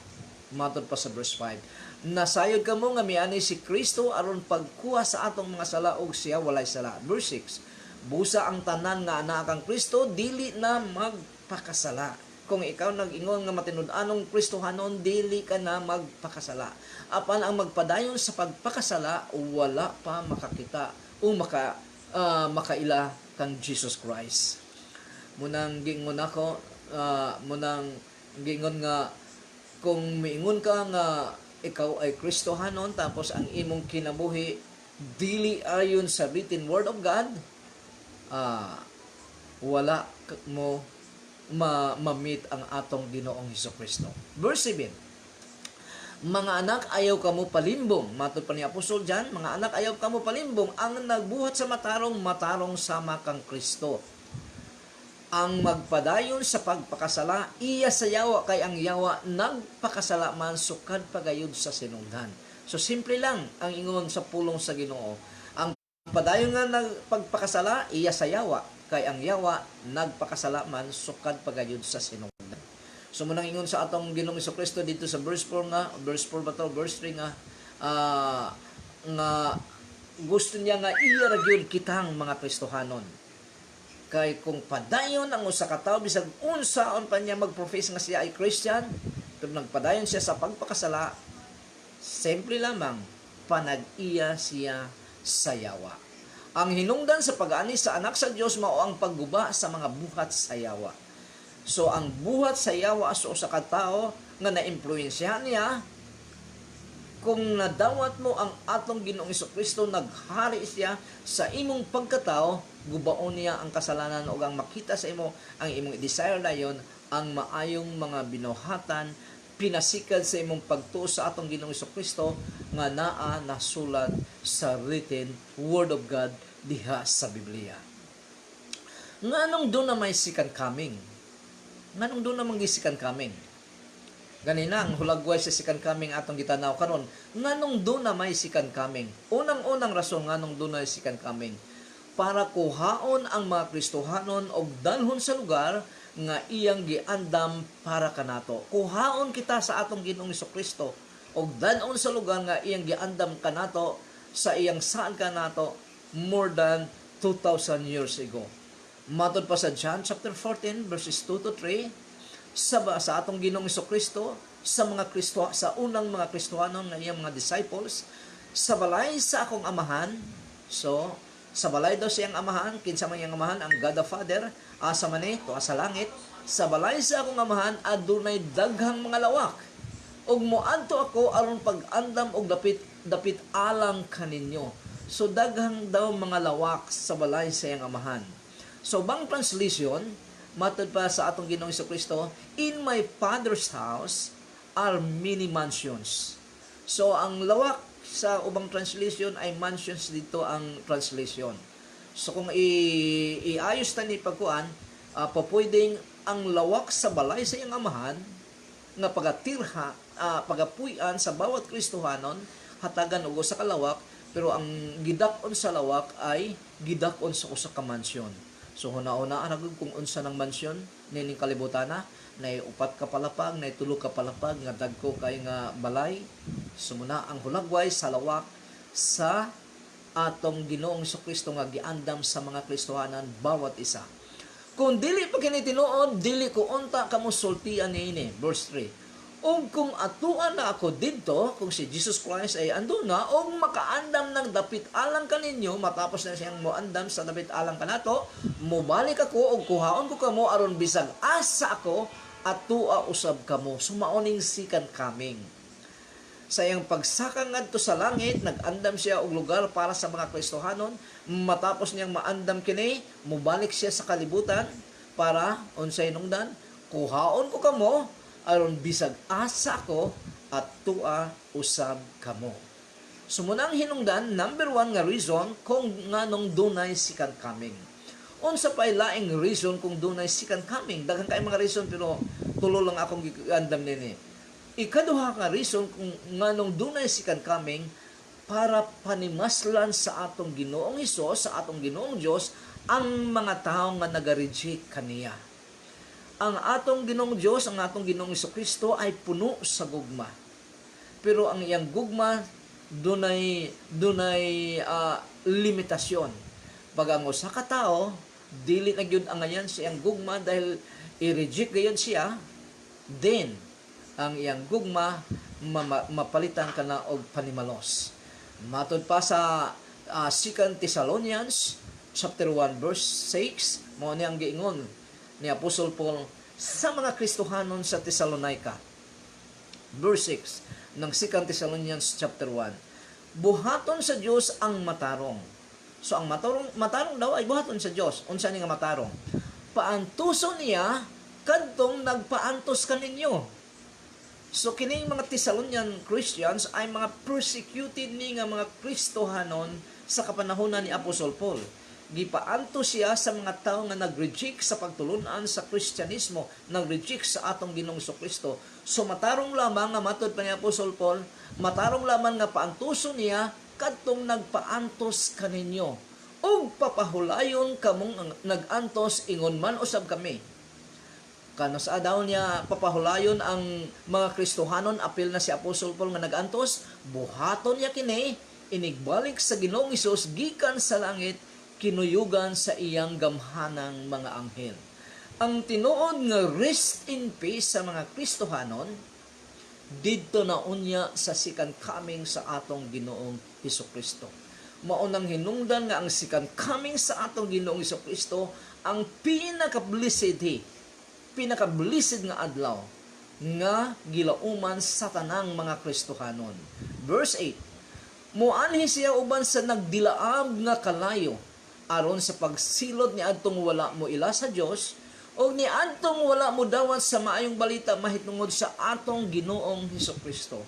Matod pa sa verse 5, nasayod kamo nga mianhi si Kristo aron pagkuha sa atong mga sala ug siya walay sala. Verse 6, busa ang tanan nga anak kang Kristo dili na magpakasala. kung ikaw nag-ingon nga matinud-anong Kristohanon, dili ka na magpakasala. Apan ang magpadayon sa pagpakasala, wala pa makakita o makaila kang Jesus Christ. Munang gingon ako, munang gingon nga, kung miingon ka nga ikaw ay Kristohanon, tapos ang imong kinabuhi dili ayon sa written word of God, wala mo ma-meet ang atong Ginoong Hesukristo. Verse 7, mga anak, ayaw kamo palimbong. Matod pa ni Apostol John, mga anak, ayaw kamo palimbong. Ang nagbuhat sa matarong, matarong sama kang Kristo. Ang magpadayon sa pagpakasala, iya sa yawa, kay ang yawa nagpakasala man, sukad pagayod sa sinungdan. So simple lang ang ingon sa pulong sa Ginoo. Ang padayon nga nagpagpakasala, iya sa yawa, kay ang yawa nagpakasala man, sukad pagayod sa sinungdan. So munang ingon sa atong Ginoong Hesukristo dito sa verse 4 nga, verse 4 ba to, verse 3 nga, nga gusto niya nga iya ra gyud kitang mga Kristohanon. Kay kung padayon ang usa ka tawo, bisag unsaon pa niya mag-profess nga siya ay Christian, pero nagpadayon siya sa pagpakasala, simple lamang panag-iya siya sa yawa. Ang hinungdan sa pag-ani sa anak sa Dios mao ang pagguba sa mga buhat sa yawa. So ang buhat sa yawa sa usa ka tawo nga naimpluwensyahan niya, kung nadawat mo ang atong Ginoong Hesukristo, naghari siya sa imong pagkatao, gubaon niya ang kasalanan o ang makita sa imo ang imong desire dayon, ang maayong mga binuhatan, pinasikad sa imong pagtuo sa atong Ginoong Hesukristo nga naa nasulat sa written word of God diha sa Biblia. Nganong doon na may second coming? Nganong doon na may second coming? Ganina ang hulagway sa second coming atong gitanaw karon. Nganong doon na may second coming? Unang-unang rason nganong doon na may second coming, para kuhaon ang mga Kristohanon og dalhon sa lugar nga iyang giandam para kanato. Kuhaon kita sa atong Ginoong Hesukristo og dalhon sa lugar nga iyang giandam kanato sa iyang saan kanato more than 2,000 years ago. Matod pa sa John chapter 14 verses 2 to 3, sa atong Ginoong Hesukristo, sa unang mga Kristohanon nga iyang mga disciples, sa balay sa akong amahan. So sa balay daw siyang amahan, kinsa man iyang amahan, ang God the Father, asa man tuwa sa langit. Sa balay sa akong amahan adunay daghang mga lawak, ug moadto ako aron pag-andam og dapit alang kaninyo. So daghang daw mga lawak sa balay sa iyang amahan. So bang translation, matod pa sa atong Ginoong Hesukristo, in my Father's house are many mansions. So ang lawak sa ubang translation ay mansions, dito ang translation. So kung iayos ta ni pagkuan, pwedeng ang lawak sa balay sa iyang amahan nga pagatirha, pagapuy-an sa bawat Kristohanon, hatagan og usa ka lawak, pero ang gidakon sa lawak ay gidakon sa usa ka mansyon. So huna-una aragod kung unsa ng mansyon nining kalibutana, nay 4 ka palapag, nay 3 ka palapag nga dagko kay nga balay. Sumuna ang hulagway sa lawak sa atong Ginoong Hesukristo nga giandam sa mga Kristohanan bawat isa. Kung dili pa kini tinuod, dili ko unta kamo sultian niini. Verse 3. Og kung atuan na ako didto, kung si Jesus Christ ay ando na, og makaandam ng dapit alang kaninyo, matapos na siyang moandam sa dapit alang kanato, mubalik ako og kuhaon ko kamo aron bisag asa ako atua usab kamo. Sumauning second coming. Sa iyang pagsaka ngadto sa langit, nag-andam siya og lugar para sa mga Kristohanon. Matapos niyang maandam kini, mubalik siya sa kalibutan para unsay nungdan, kuhaon ko kamo aron bisag asa ko at tua usab kamo. Sumunang hinungdan, number 1 nga reason kung nganong dunay second coming. Unsa pay laing reason kung dunay second coming? Daghang kay mga reason, pero tulo lang akong giandam nini. Ikaduha nga reason kung nganong dunay second coming, para panimaslan sa atong Ginoong Hesus, sa atong Ginoong Dios, ang mga tawo nga naga-reject kaniya. Ang atong Ginoong Dios, ang atong Ginoong Hesukristo ay puno sa gugma. Pero ang iyang gugma dunay limitasyon. Pag ang usa ka tawo dili na gyud ang ayan sa iyang gugma, dahil i-reject gayon siya, then ang iyang gugma mapalitan ka na og panimalos. Matod pa sa 2 Thessalonians chapter 1 verse 6, mao ni ang giingon ni Apostol Paul sa mga Kristohanon sa Thessalonica. Verse 6 ng 2 Thessalonians chapter 1. Buhaton sa Dios ang matarong. So ang matarong daw ay buhaton sa Dios. Unsa ni nga matarong? Paantuson niya kadtong nagpaantos kaninyo. So kining mga Thessalonian Christians ay mga persecuted ni nga mga Kristohanon sa kapanahonan ni Apostol Paul. Gipaantos siya sa mga tao nga nag-reject sa pagtulunan sa Kristyanismo, nag-reject sa atong Ginoong Kristo. So matarong lamang nga matod pa ni Apostol Paul, matarong lamang nga paantuson niya kadtong nagpaantos kaninyo. Og papahulayon kamong nagantos ingon man usab kami. Kano sa daw niya papahulayon ang mga Kristohanon, apil na si Apostol Paul nga nagantos, buhaton niya kini, inigbalik sa Ginoong Hesus gikan sa langit, kinuyugan sa iyang gamhanang mga anghel. Ang tinuod nga rest in peace sa mga Kristohanon, didto na unya sa second coming sa atong Ginoong Hesukristo. Maunang hinungdan nga ang second coming sa atong Ginoong Hesukristo ang pinaka-blessed nga adlaw nga gilauman sa tanang mga Kristohanon. Verse 8, muanhi siya uban sa nagdilaab nga kalayo aron sa pagsilod ni adtong wala mo ila sa Dios o ni adtong wala mo dawat sa maayong balita mahitungod sa atong Ginoong Hesukristo.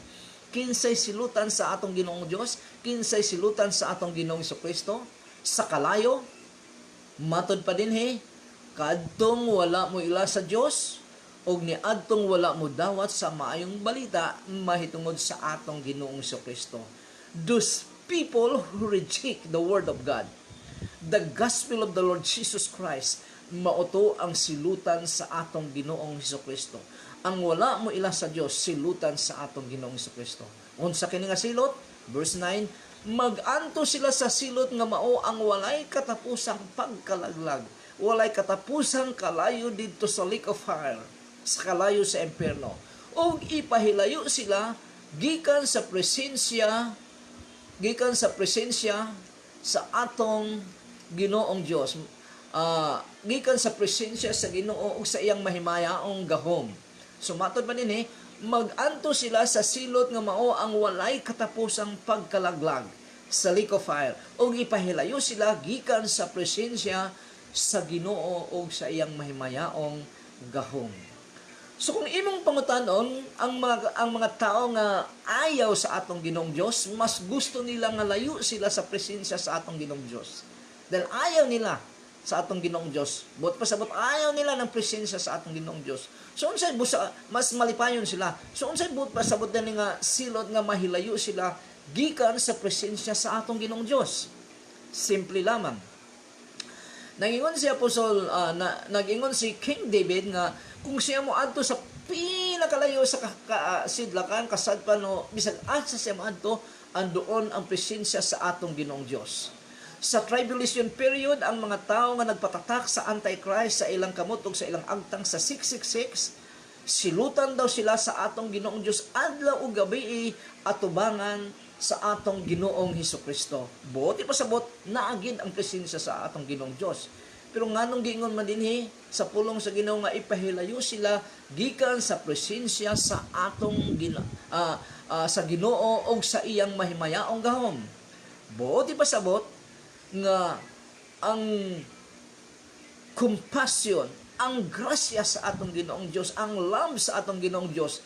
Kinsay silutan sa atong Ginoong Dios, kinsay silutan sa atong Ginoong Hesukristo sa kalayo. Matod pa dinhi, kadtong wala mo ila sa Dios o ni adtong wala mo dawat sa maayong balita mahitungod sa atong Ginoong Hesukristo. Those people who reject the word of God, the gospel of the Lord Jesus Christ, mauto ang silutan sa atong Ginoong Hesukristo. Ang wala mo ila sa Dios, silutan sa atong Ginoong Hesukristo. Unsa kini nga silot? Verse 9, maganto sila sa silot nga mao ang walay katapusang pagkalaglag, walay katapusang kalayo didto sa lake of fire, sa kalayo sa impierno. Og ipahilayo sila gikan sa presensya sa atong Ginoong Dios, gikan sa presensya sa Ginoo ug sa iyang mahimayaong gahom. So matod pa dinhi, maganto sila sa silot nga mao ang walay katapusang pagkalaglag sa lake of fire, ug ipahilayo sila gikan sa presensya sa Ginoo ug sa iyang mahimayaong gahom. So kung imong pangutanon, ang mga tao nga ayaw sa atong Ginoong Dios, mas gusto nila nga layo sila sa presensya sa atong Ginoong Dios. Dahil ayaw nila sa atong Ginoong Dios. But pasabot ayaw nila ng presensya sa atong Ginoong Dios. So unsay mas malipayon sila. So unsay pasabot din nga silot nga mahilayo sila gikan sa presensya sa atong Ginoong Dios. Simple lamang. Nagingon si nagingon si King David nga kung siya mo adto sa pinakalayo sa sidlakan kasadpan no bisag asa siya mo adto, andoon ang presensya sa atong Ginoong Dios. Sa tribulation period, ang mga tao nga nagpatatak sa Antichrist sa ilang kamot ug sa ilang agtang sa 666, silutan daw sila sa atong Ginoong Dios adlaw ug gabi atubangan sa atong Ginoong Hesukristo. Buti pasabot naagid ang presensya sa atong Ginoong Dios. Pero nganong giingon man dinhi sa pulong sa Ginoo nga ipahilayo sila gikan sa presensya sa atong sa Ginoo ug sa iyang mahimayaong gahom. Buti pasabot nga ang compassion, ang grasya sa atong Ginoong Dios, ang love sa atong Ginoong Dios,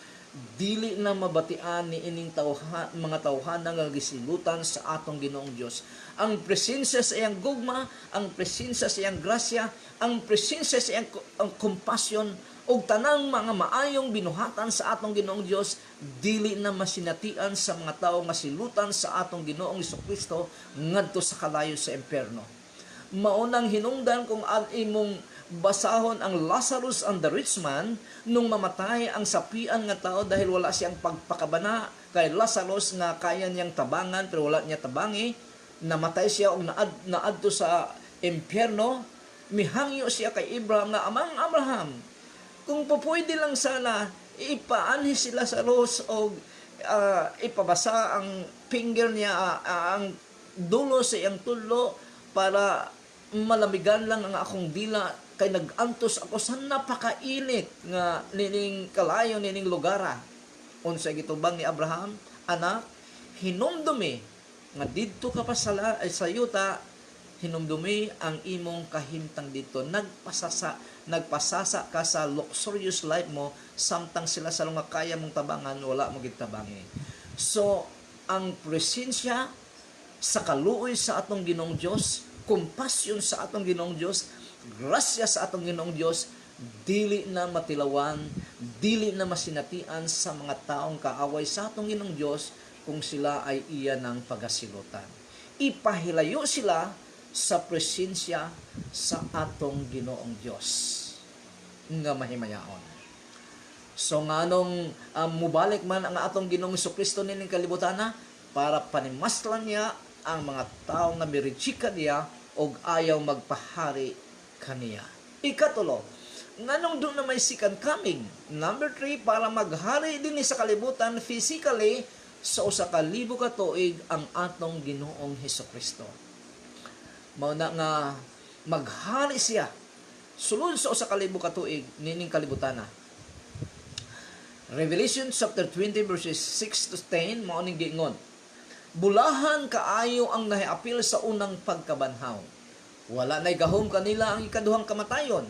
dili na mabatian ni ining mga tawhana nga gisilutan sa atong Ginoong Dios. Ang presensya sa iyang gugma, ang presensya sa iyang grasya, ang presensya sa iyang compassion ug tanang mga maayong binuhatan sa atong Ginoong Dios, dili na masinatian sa mga tawo nga silutan sa atong Ginoong Hesukristo ngadto sa kalayo sa impierno. Maunang hinungdan kung imong basahon ang Lazarus and the rich man nung mamatay ang sapian nga tao dahil wala siyang pagpakabana kay Lazarus nga kaya niyang tabangan pero wala niya tabangi, namatay siya og naadto sa impierno. Mihangyo siya kay Abraham nga, amang Abraham, Kung pupwede lang sana, ipaanhi sila sa Rose o ipabasa ang finger niya, ang dulo sa iyang tulo para malamigan lang ang akong dila kay nagantos ako sa napakainit nga nining kalayo nining lugara. Unsay gitubang ni Abraham, anak, hinumdumi nga didto ka pa sa yuta, hinumdumi ang imong kahimtang dito, nagpasasa ka sa luxurious life mo, samtang sila sa nga kaya mong tabangan, wala mo gitabangi. So ang presensya sa kaluoy sa atong Ginoong Dios, compassion sa atong Ginoong Dios, grasya sa atong Ginoong Dios, dili na matilawan, dili na masinatian sa mga taong kaaway sa atong Ginoong Dios kung sila ay iya ng pagasilutan. Ipahilayo sila sa presensya sa atong Ginoong Dios nga mahimayaon. So nganong mubalik man ang atong Ginoong Jesucristo nining kalibutan na para panimaslan niya ang mga tao nga miritsika niya og ayaw magpahari kaniya. Ikatulo, nganong doon na may second coming. Number 3, para maghari din sa kalibutan physically sa usa ka libo ka tuig ang atong Ginoong Hesukristo. Mao na nga maghari siya sulod sa usa ka libo ka tuig nining kalibutan na. Revelation chapter 20 verses 6 to 10 mao ning giingon, bulahan kaayo ang nahiapil sa unang pagkabanhaw. Wala na'y gahom kanila ang ikaduhang kamatayon.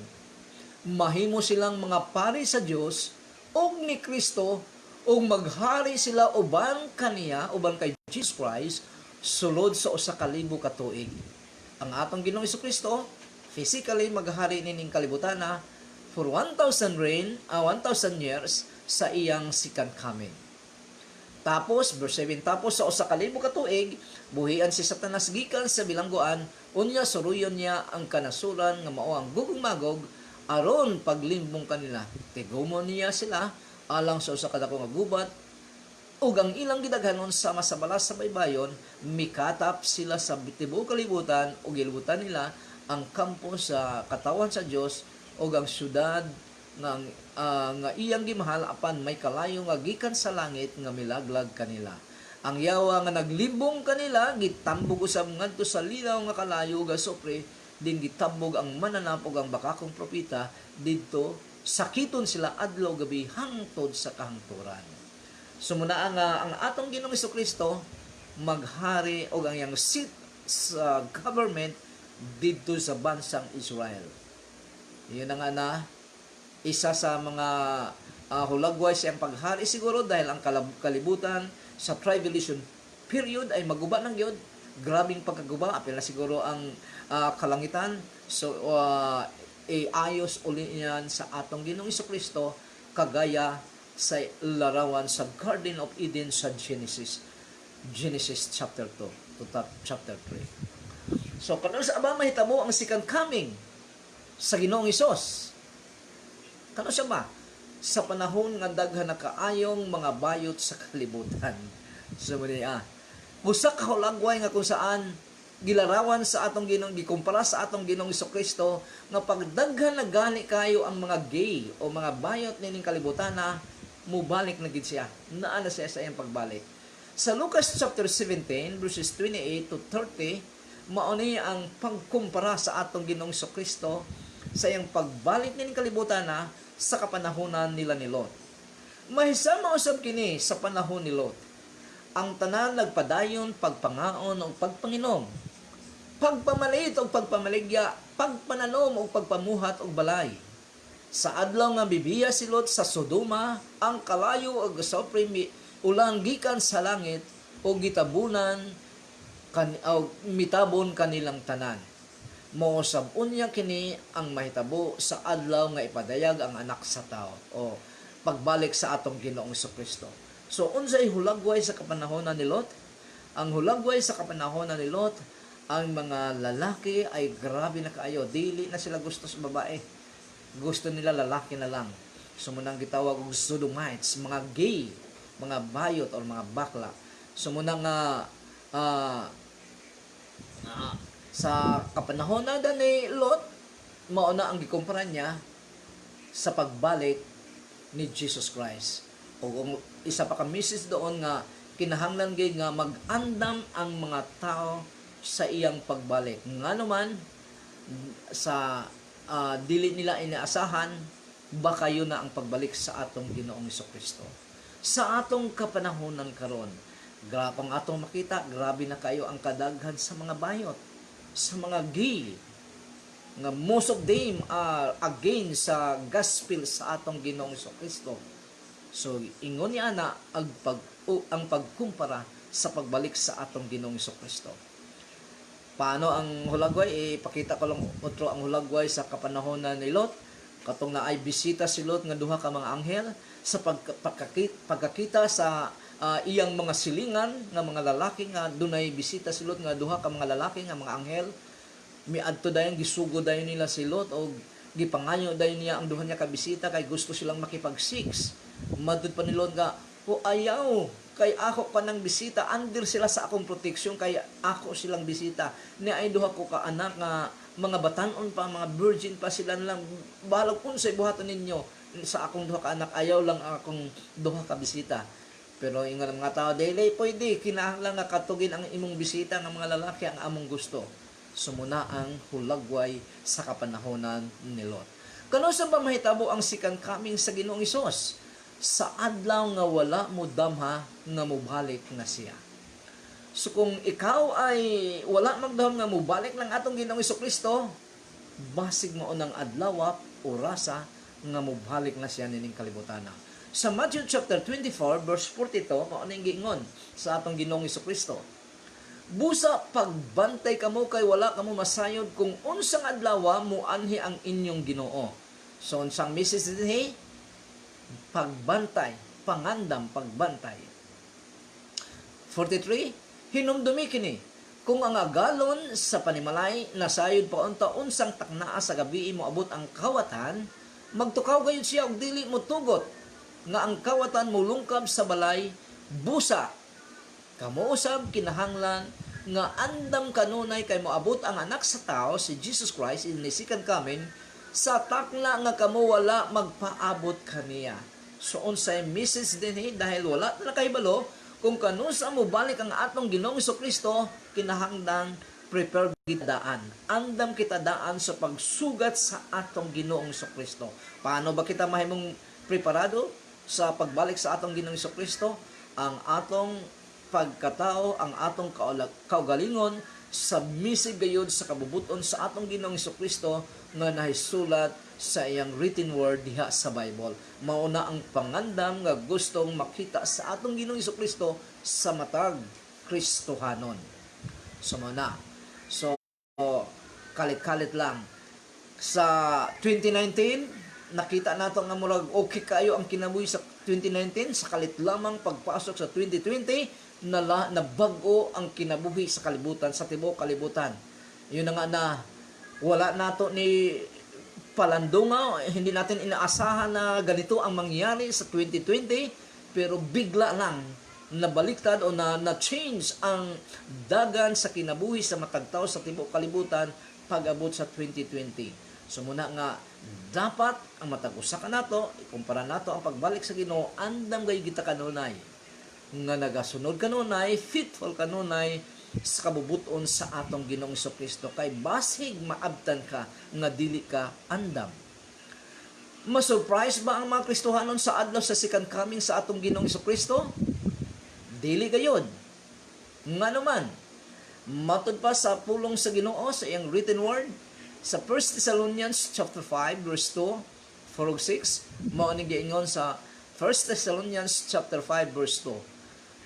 Mahimo silang mga pari sa Dios og ni Kristo, ug maghari sila uban kaniya, uban kay Jesus Christ, sulod sa usa ka libo ka tuig. Ang atong Ginoong Jesucristo physically maghari nining kalibutan na for 1,000 years sa iyang second coming. Tapos, verse 7, tapos sa usa ka libo ka tuig, buhian si Satanas gikan sa bilangguan, unya suruyon niya ang kanasuran nga mao ang gugong-magog, aron paglimbong kanila. Tigumon niya sila alang sa usa ka dako nga gubat, ug ang ilang gidaghanon sama sa balas sa baybayon, mikatap sila sa tibuok kalibutan, ug gilibutan nila ang kampo sa katawan sa Dios ug ang syudad nga iyang gimahal apan may kalayo nga gikan sa langit nga milaglag kanila. Ang yawa nga naglimbong kanila gitambog usab ngadto sa linaw nga kalayo ga sopre, din gitambog ang mananapog ang bakakong propeta didto, sakiton sila adlaw gabi hangtod sa kahangturan. Sumuna ang atong Ginoong Jesucristo maghari og ang iyang seat sa government didto sa bansang Israel. Iyon nga isa sa mga hulagway siyang paghari siguro dahil ang kalibutan sa tribulation period ay maguba ng Giyod. Grabing pagkaguba, apil na siguro ang kalangitan. So, ayos uli yan sa atong Ginoong Jesucristo kagaya sa larawan sa Garden of Eden sa Genesis chapter 2 to chapter 3. So, kung sa aba mahitabo ang second coming sa Ginoong Hesus, kano siya ba? Sa panahon nga daghan na kaayong mga bayot sa kalibutan. So, usa ka hulagway nga kung saan gilarawan sa atong Ginoong, gikumpara sa atong Ginoong Jesucristo nga pagdaghan na gani kayo ang mga gay o mga bayot nining kalibutan na mubalik na gid siya. Naa na siya sa iyang pagbalik. Sa Lucas chapter 17 verses 28 to 30, mao ni ang pagkumpara sa atong Ginoong Jesucristo sa iyang pagbalik nining kalibutan na sa kapanahonan nila ni Lot. Mahisama usab kini sa panahon ni Lot. Ang tanan nagpadayon, pagpangaon o pagpanginom, pagpamalit o pagpamaligya, pagpananom o pagpamuhat o balay. Sa adlaw nga bibiya si Lot sa Sodoma, ang kalayo o gasopre ulang gikan sa langit o gitabunan mitabon kanilang tanan. Moosab unya kini ang mahitabo sa adlaw nga ipadayag ang anak sa tao o pagbalik sa atong Ginoong Jesucristo. So unsay hulagway sa kapanahonan ni Lot? Ang hulagway sa kapanahonan ni Lot, ang mga lalaki ay grabe na kaayo, dili na sila gusto sa babae. Gusto nila lalaki na lang. Sumunang gitawag og sodomites, mga gay, mga bayot o mga bakla. Sumunang sa kapanahon na ni Lot, mao na ang gikumpara niya sa pagbalik ni Jesus Christ. O kung isa pa ka message doon nga kinahanglan gid nga mag-andam ang mga tao sa iyang pagbalik. Ngano man sa dili nila inaasahan, baka yun na ang pagbalik sa atong Ginoong Jesucristo. Sa atong kapanahonan karon, kung atong makita, grabe na kayo ang kadaghan sa mga bayot, sa mga gay, nga most of them are against sa gospel sa atong Ginoong Jesucristo. So ingon niya na ang pagkumpara sa pagbalik sa atong Ginoong Jesucristo. Paano ang hulagway? Ipakita ko lang otro ang hulagway sa kapanahonan ni Lot. Katong na ay bisita si Lot nga duha ka mga anghel sa pagkakita sa iyang mga silingan nga mga lalaki nga dunay bisita si Lot nga duha ka mga lalaki nga mga anghel. Miadto dayon gisugo dayon nila si Lot o gipangayo dayon niya ang duha niya ka bisita kay gusto silang makipag-sex. Madud pa ni Lot nga, "O ayaw, kay ako ka ng bisita, under sila sa akong proteksyon kay ako silang bisita. Ni ay duha ko ka anak nga mga batanon pa, mga virgin pa sila lang. Bahala kun sa buhaton ninyo sa akong duha ka anak, ayaw lang akong duha ka bisita." Pero ingon mga tao, dili pwede, kinahanglan nga katugin ang imong bisita nga mga lalaki ang among gusto. Sumuna ang hulagway sa kapanahonan ni Lot. Kano sa ba mahitabo ang second coming sa Ginoong Hesus? Sa adlaw nga wala mo damha nga mobalik na siya. So kung ikaw ay wala magdahom nga mobalik ng atong Ginoong Jesucristo, basig mo unang adlaw orasa nga mobalik na siya nining kalibutan. Sa Matthew chapter 24 verse 42 mao ning giingon sa atong Ginoong Jesucristo, "Busa pagbantay kamo kay wala kamo masayod kung unsang adlaw mo anhi ang inyong Ginoo." So unsang message dinhi? Pagbantay, pangandam, pagbantay. 43, hinumdumi kini, kung ang agalon sa panimalay nasayod pa unta unsang taknaa sa gabi mo abot ang kawatan, magtukaw gayud siya og dili mo tugot nga ang kawatan mulungkab sa balay busa. Kamo usab kinahanglan nga andam kanunay kay moabot ang anak sa tao si Jesus Christ in the second coming sa takla nga kamo wala magpaabot kaniya. So unsay message dinhi dahil wala na kay balo kung kanusa mo balik ang atong Ginoong Jesucristo, kinahanglan prepare kita daan. Andam kita daan sa pagsugat sa atong Ginoong Jesucristo. Paano ba kita mahimong preparado sa pagbalik sa atong Ginoong Jesucristo? Ang atong pagkatao, ang atong kaugalingon, submissive gayud sa kabubuton sa atong Ginoong Jesucristo nga nahisulat sa iyang written word diha sa Bible. Mauna ang pangandam nga gustong makita sa atong Ginoong Jesucristo sa matag Kristohanon. So mauna. So kalit-kalit lang. Sa 2019, nakita nato nga murag okay kayo ang kinabuhi sa 2019, sa kalit lamang pagpasok sa 2020, nabag-o ang kinabuhi sa kalibutan, sa tibuok kalibutan. Yun na nga na wala nato ni palandunga, hindi natin inaasahan na ganito ang mangyari sa 2020, pero bigla lang nabaliktad o na-change ang dagan sa kinabuhi sa matagtaw sa tibuok kalibutan pag-abot sa 2020. So muna nga dapat ang matag-usa ka nato, ikumpara nato ang pagbalik sa Ginoo, andam gay kita kanunay nga nagasunod kanunay, faithful kanunay sa kabubuton sa atong Ginoong Jesucristo kay basig maabtan ka nga dili ka andam. Masurprise ba ang mga Kristohanon sa adlaw sa second coming sa atong Ginoong Jesucristo? Dili gayud. Ngano man, matud pa sa pulong sa Ginoo sa iyang written word sa 1 Thessalonians chapter 5 verse 2, 4 ug 6, mao ni giingon sa 1 Thessalonians chapter 5 verse 2.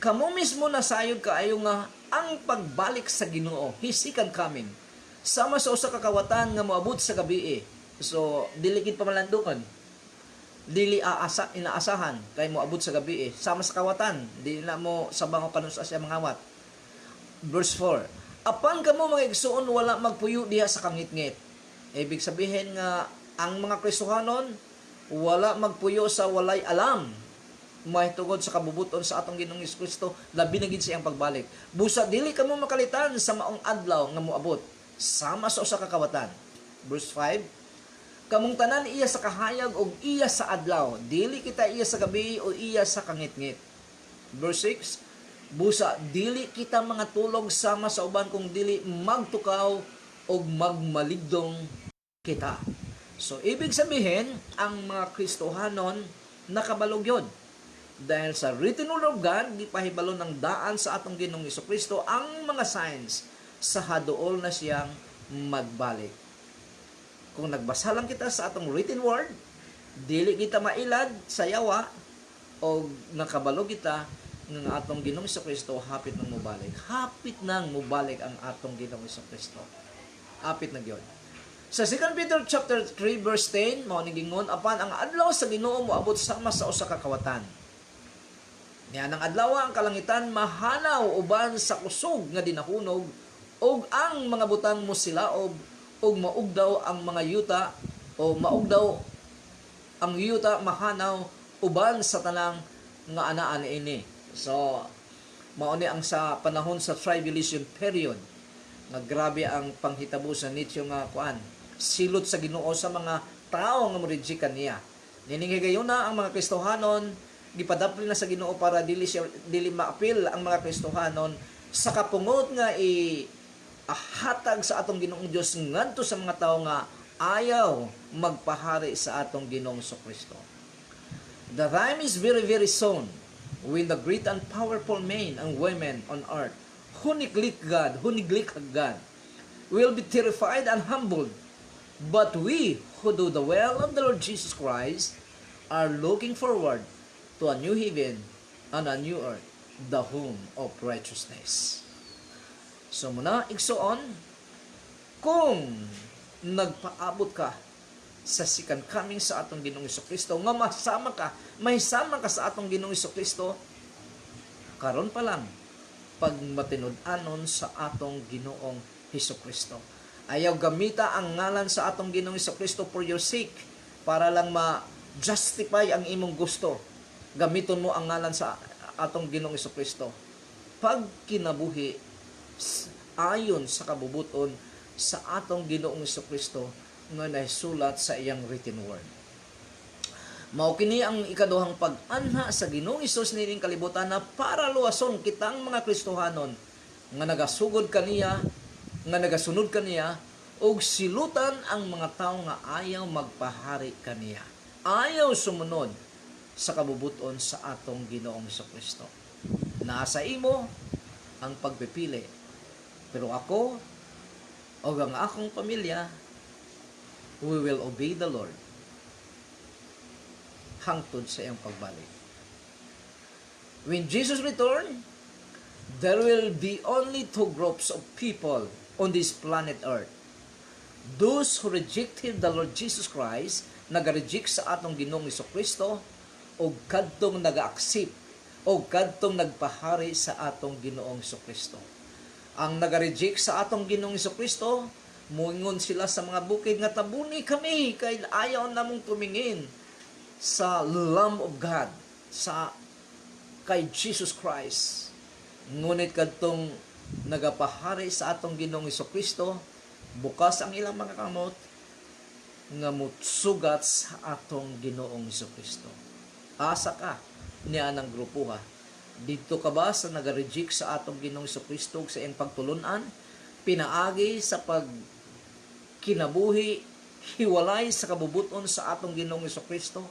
Kamo mismo nasayod kaayo nga ang pagbalik sa Ginoo, His second coming, sama sa usa ka kawatan nga moabot sa gabi. So dili gid pamalandungan, dili inaasahan kay moabot sa gabi, sama sa kawatan, dili na mo sabang kanon sa siya mangawat. Verse 4, apan kamo mga igsoon wala magpuyo diha sa kangitngit. Ibig sabihin nga ang mga Kristohanon wala magpuyo sa walay alam, mahitungod sa kabubuton sa atong Ginoong Jesucristo, labi na gid sa iyang pagbalik. Busa dili kamo makalitan sa maong adlaw nga moabot sama sa usa ka kawatan. Verse 5, Kamong tanan iya sa kahayag o iya sa adlaw. Dili kita iya sa gabi o iya sa kangit-ngit. Verse 6, busa, dili kita mga tulog sama sa uban kung dili magtukaw o magmaligdong kita. So, ibig sabihin, ang mga Kristohanon nakabalog yun. Dahil sa written word of God, di pahibalo ng daan sa atong Ginoong Kristo ang mga signs sa haduol na siyang magbalik. Kung nagbasa lang kita sa atong written word, dili kita mailad sa yawa o nakabalo kita ng atong Ginoong Kristo hapit nang mubalik. Hapit nang mubalik ang atong Ginoong Kristo. Hapit na gyud. Sa 2 Peter chapter 3 verse 10, mao ning gingon, apan ang adlaw sa Ginoo moabot sama sa usa ka kawatan. Niya ang adlaw ang kalangitan mahanaw uban sa kusog nga dinahunog ug ang mga butang mosilaob ug maugdaw ang mga yuta o maugdaw ang yuta mahanaw uban sa tanang nga anaan ini. So mao ni ang sa panahon sa tribulation period nga grabe ang panghitabo sa nityo nga kuan silot sa Ginoo sa mga tao nga mo-reject kaniya. Nining higayuna ang mga Kristohanon gipadapli na sa Ginoo para dili maapil ang mga Kristohanon sa kapungod nga ahatag sa atong Ginoong Dios ngadto sa mga tao nga ayaw magpahari sa atong Ginoong Kristo. The time is very very soon when the great and powerful men and women on earth who neglect God will be terrified and humbled. But we who do the will of the Lord Jesus Christ are looking forward to a new heaven and a new earth, the home of righteousness. So muna, igsoon, kung nagpaabot ka sa second coming sa atong Ginoong Kristo, nga mahisama ka sa atong Ginoong Kristo, karon pa lang, pag matinud-anon sa atong Ginoong Kristo. Ayaw gamita ang ngalan sa atong Ginoong Kristo for your sake, para lang ma-justify ang imong gusto. Gamiton mo ang ngalan sa atong Ginoong Kristo. Pag kinabuhi, ayon sa kabubuton sa atong Ginoong Kristo nga nahisulat sa iyang written word. Mao kini ang ikaduhang pag-anha sa Ginoong Hesus nining kalibutan na para luwason kitang mga Kristohanon nga nagasugod kaniya, nga nagasunod kaniya, og silutan ang mga tao nga ayaw magpahari kaniya. Ayaw sumunod sa kabubuton sa atong Ginoong Kristo. Nasa imo ang pagpipili. Pero ako o ang akong pamilya, we will obey the Lord hangtod sa iyang pagbalik. When Jesus return, there will be only two groups of people on this planet Earth. Those who rejected the Lord Jesus Christ, nag-reject sa atong Ginoong Kristo, o kadtong nag-accept, o kadtong nagpahari sa atong Ginoong Kristo. Ang nag-reject sa atong Ginoong Kristo, muingon sila sa mga bukid nga tabuni kami kay ayaw namong tumingin sa Lamb of God, kay Jesus Christ. Ngunit kadtong nagapahari sa atong Ginoong Kristo, bukas ang ilang mga kamot nga mutsugat sa atong Ginoong Kristo. Asa ka niya ng grupo ha? Dito ka ba sa nag-reject sa atong Ginoong Kristo sa iyang pagtulunan, pinaagi sa pagkinabuhi, hiwalay sa kabubuton sa atong Ginoong Kristo,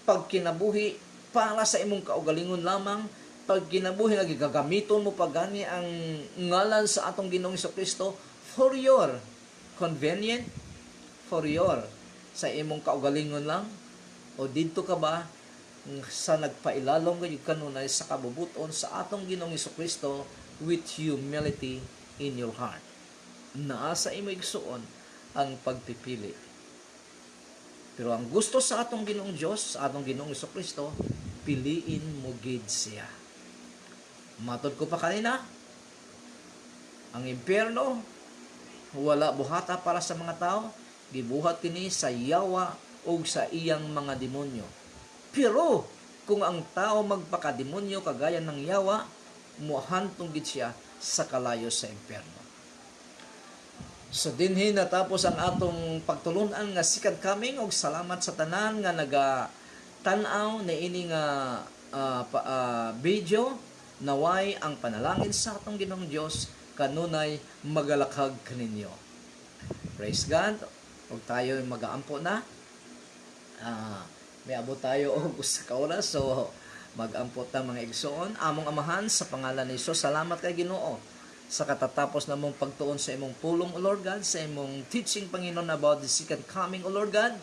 pagkinabuhi para sa imong kaugalingon lamang, pagkinabuhi nga gigagamiton mo pagani ang ngalan sa atong Ginoong Kristo for your convenient, for your sa imong kaugalingon lang, o dito ka ba sa nagpailalong gayud kanunay sa kabubuton sa atong Ginoong Kristo with humility in your heart. Naa sa imo igsuon ang pagpipili. Pero ang gusto sa atong Ginoong Dios, sa atong Ginoong Kristo, piliin mo gid siya. Matod ko pa kanina, ang impyerno wala buhata para sa mga tao, gibuhat kini sa yawa o sa iyang mga demonyo. Pero kung ang tao magpakademonyo kagaya ng yawa, muhantong gid siya sa kalayo sa impyerno. So dinhi natapos ang atong pagtulunan nga second coming, og salamat sa tanan nga naga-tan-aw na ini nga video. Naway ang panalangin sa atong Ginoong Dios kanunay magalakhag kaninyo. Praise God. Og tayo mag-aampo na. May abot tayo og usa ka oras, so mag-ampot ta mga igsoon. Among amahan sa pangalan ni Hesus, salamat kay Ginoo sa katatapos namong pagtuon sa imong pulong, O Lord God, sa imong teaching, Panginoon, about the second coming, O Lord God.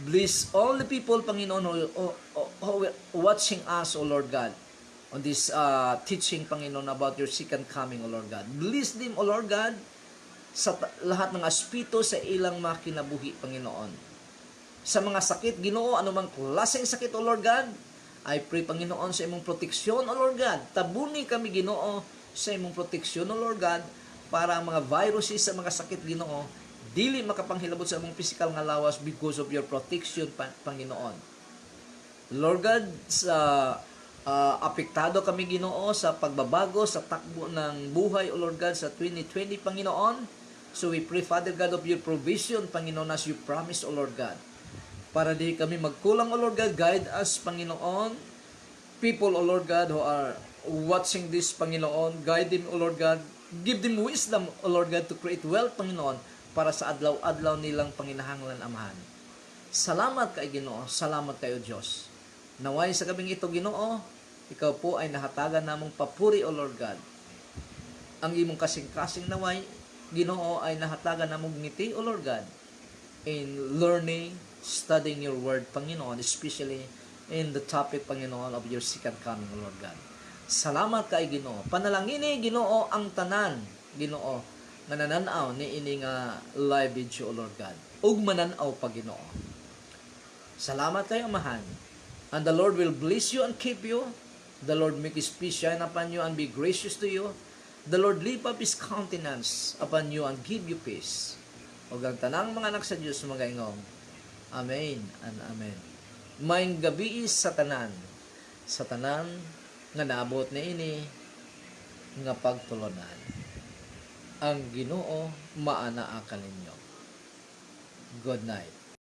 Bless all the people, Panginoon, who watching us, O Lord God, on this teaching, Panginoon, about your second coming, O Lord God. Bless them, O Lord God, sa lahat ng aspito sa ilang mga kinabuhi, Panginoon. Sa mga sakit, Ginoo, anumang klaseng sakit, O Lord God, I pray, Panginoon, sa imong proteksyon, O Lord God. Tabuni kami, Ginoo, sa imong proteksyon, O Lord God, para ang mga viruses sa mga sakit, Ginoo, dili makapanghilabot sa imong physical nga lawas because of your protection, Panginoon. Lord God, sa apektado kami, Ginoo, sa pagbabago, sa takbo ng buhay, O Lord God, sa 2020, Panginoon. So we pray, Father God, of your provision, Panginoon, as you promise, O Lord God. Para di kami magkulang, O Lord God, guide us, Panginoon. People, O Lord God, who are watching this, Panginoon, guide them, O Lord God. Give them wisdom, O Lord God, to create wealth, Panginoon, para sa adlaw-adlaw nilang panginahanglan, Amahan. Salamat kay Ginoo, salamat kayo, Diyos. Naway sa gabing ito, Ginoo, ikaw po ay nahatagan namong papuri, O Lord God. Ang imong kasing-kasing naway, Ginoo, ay nahatagan namong ngiti, O Lord God, in learning, studying your word, Panginoon, especially in the topic, Panginoon, of your second coming, O Lord God. Salamat kay Ginoo. Panalangini, Ginoo, ang tanan, Ginoo, nga nananaw ni ini nga live video, O Lord God. Ug mananaw pa, Ginoo. Salamat kayo, Amahan. And the Lord will bless you and keep you. The Lord make His peace shine upon you and be gracious to you. The Lord lift up His countenance upon you and give you peace. O ang tanang mga anak sa Diyos magaingong. Amen and amen. Maayong gabi sa tanan nga naabot na ini nga pagtulunan. Ang Ginoo maanaa kaninyo. Good night.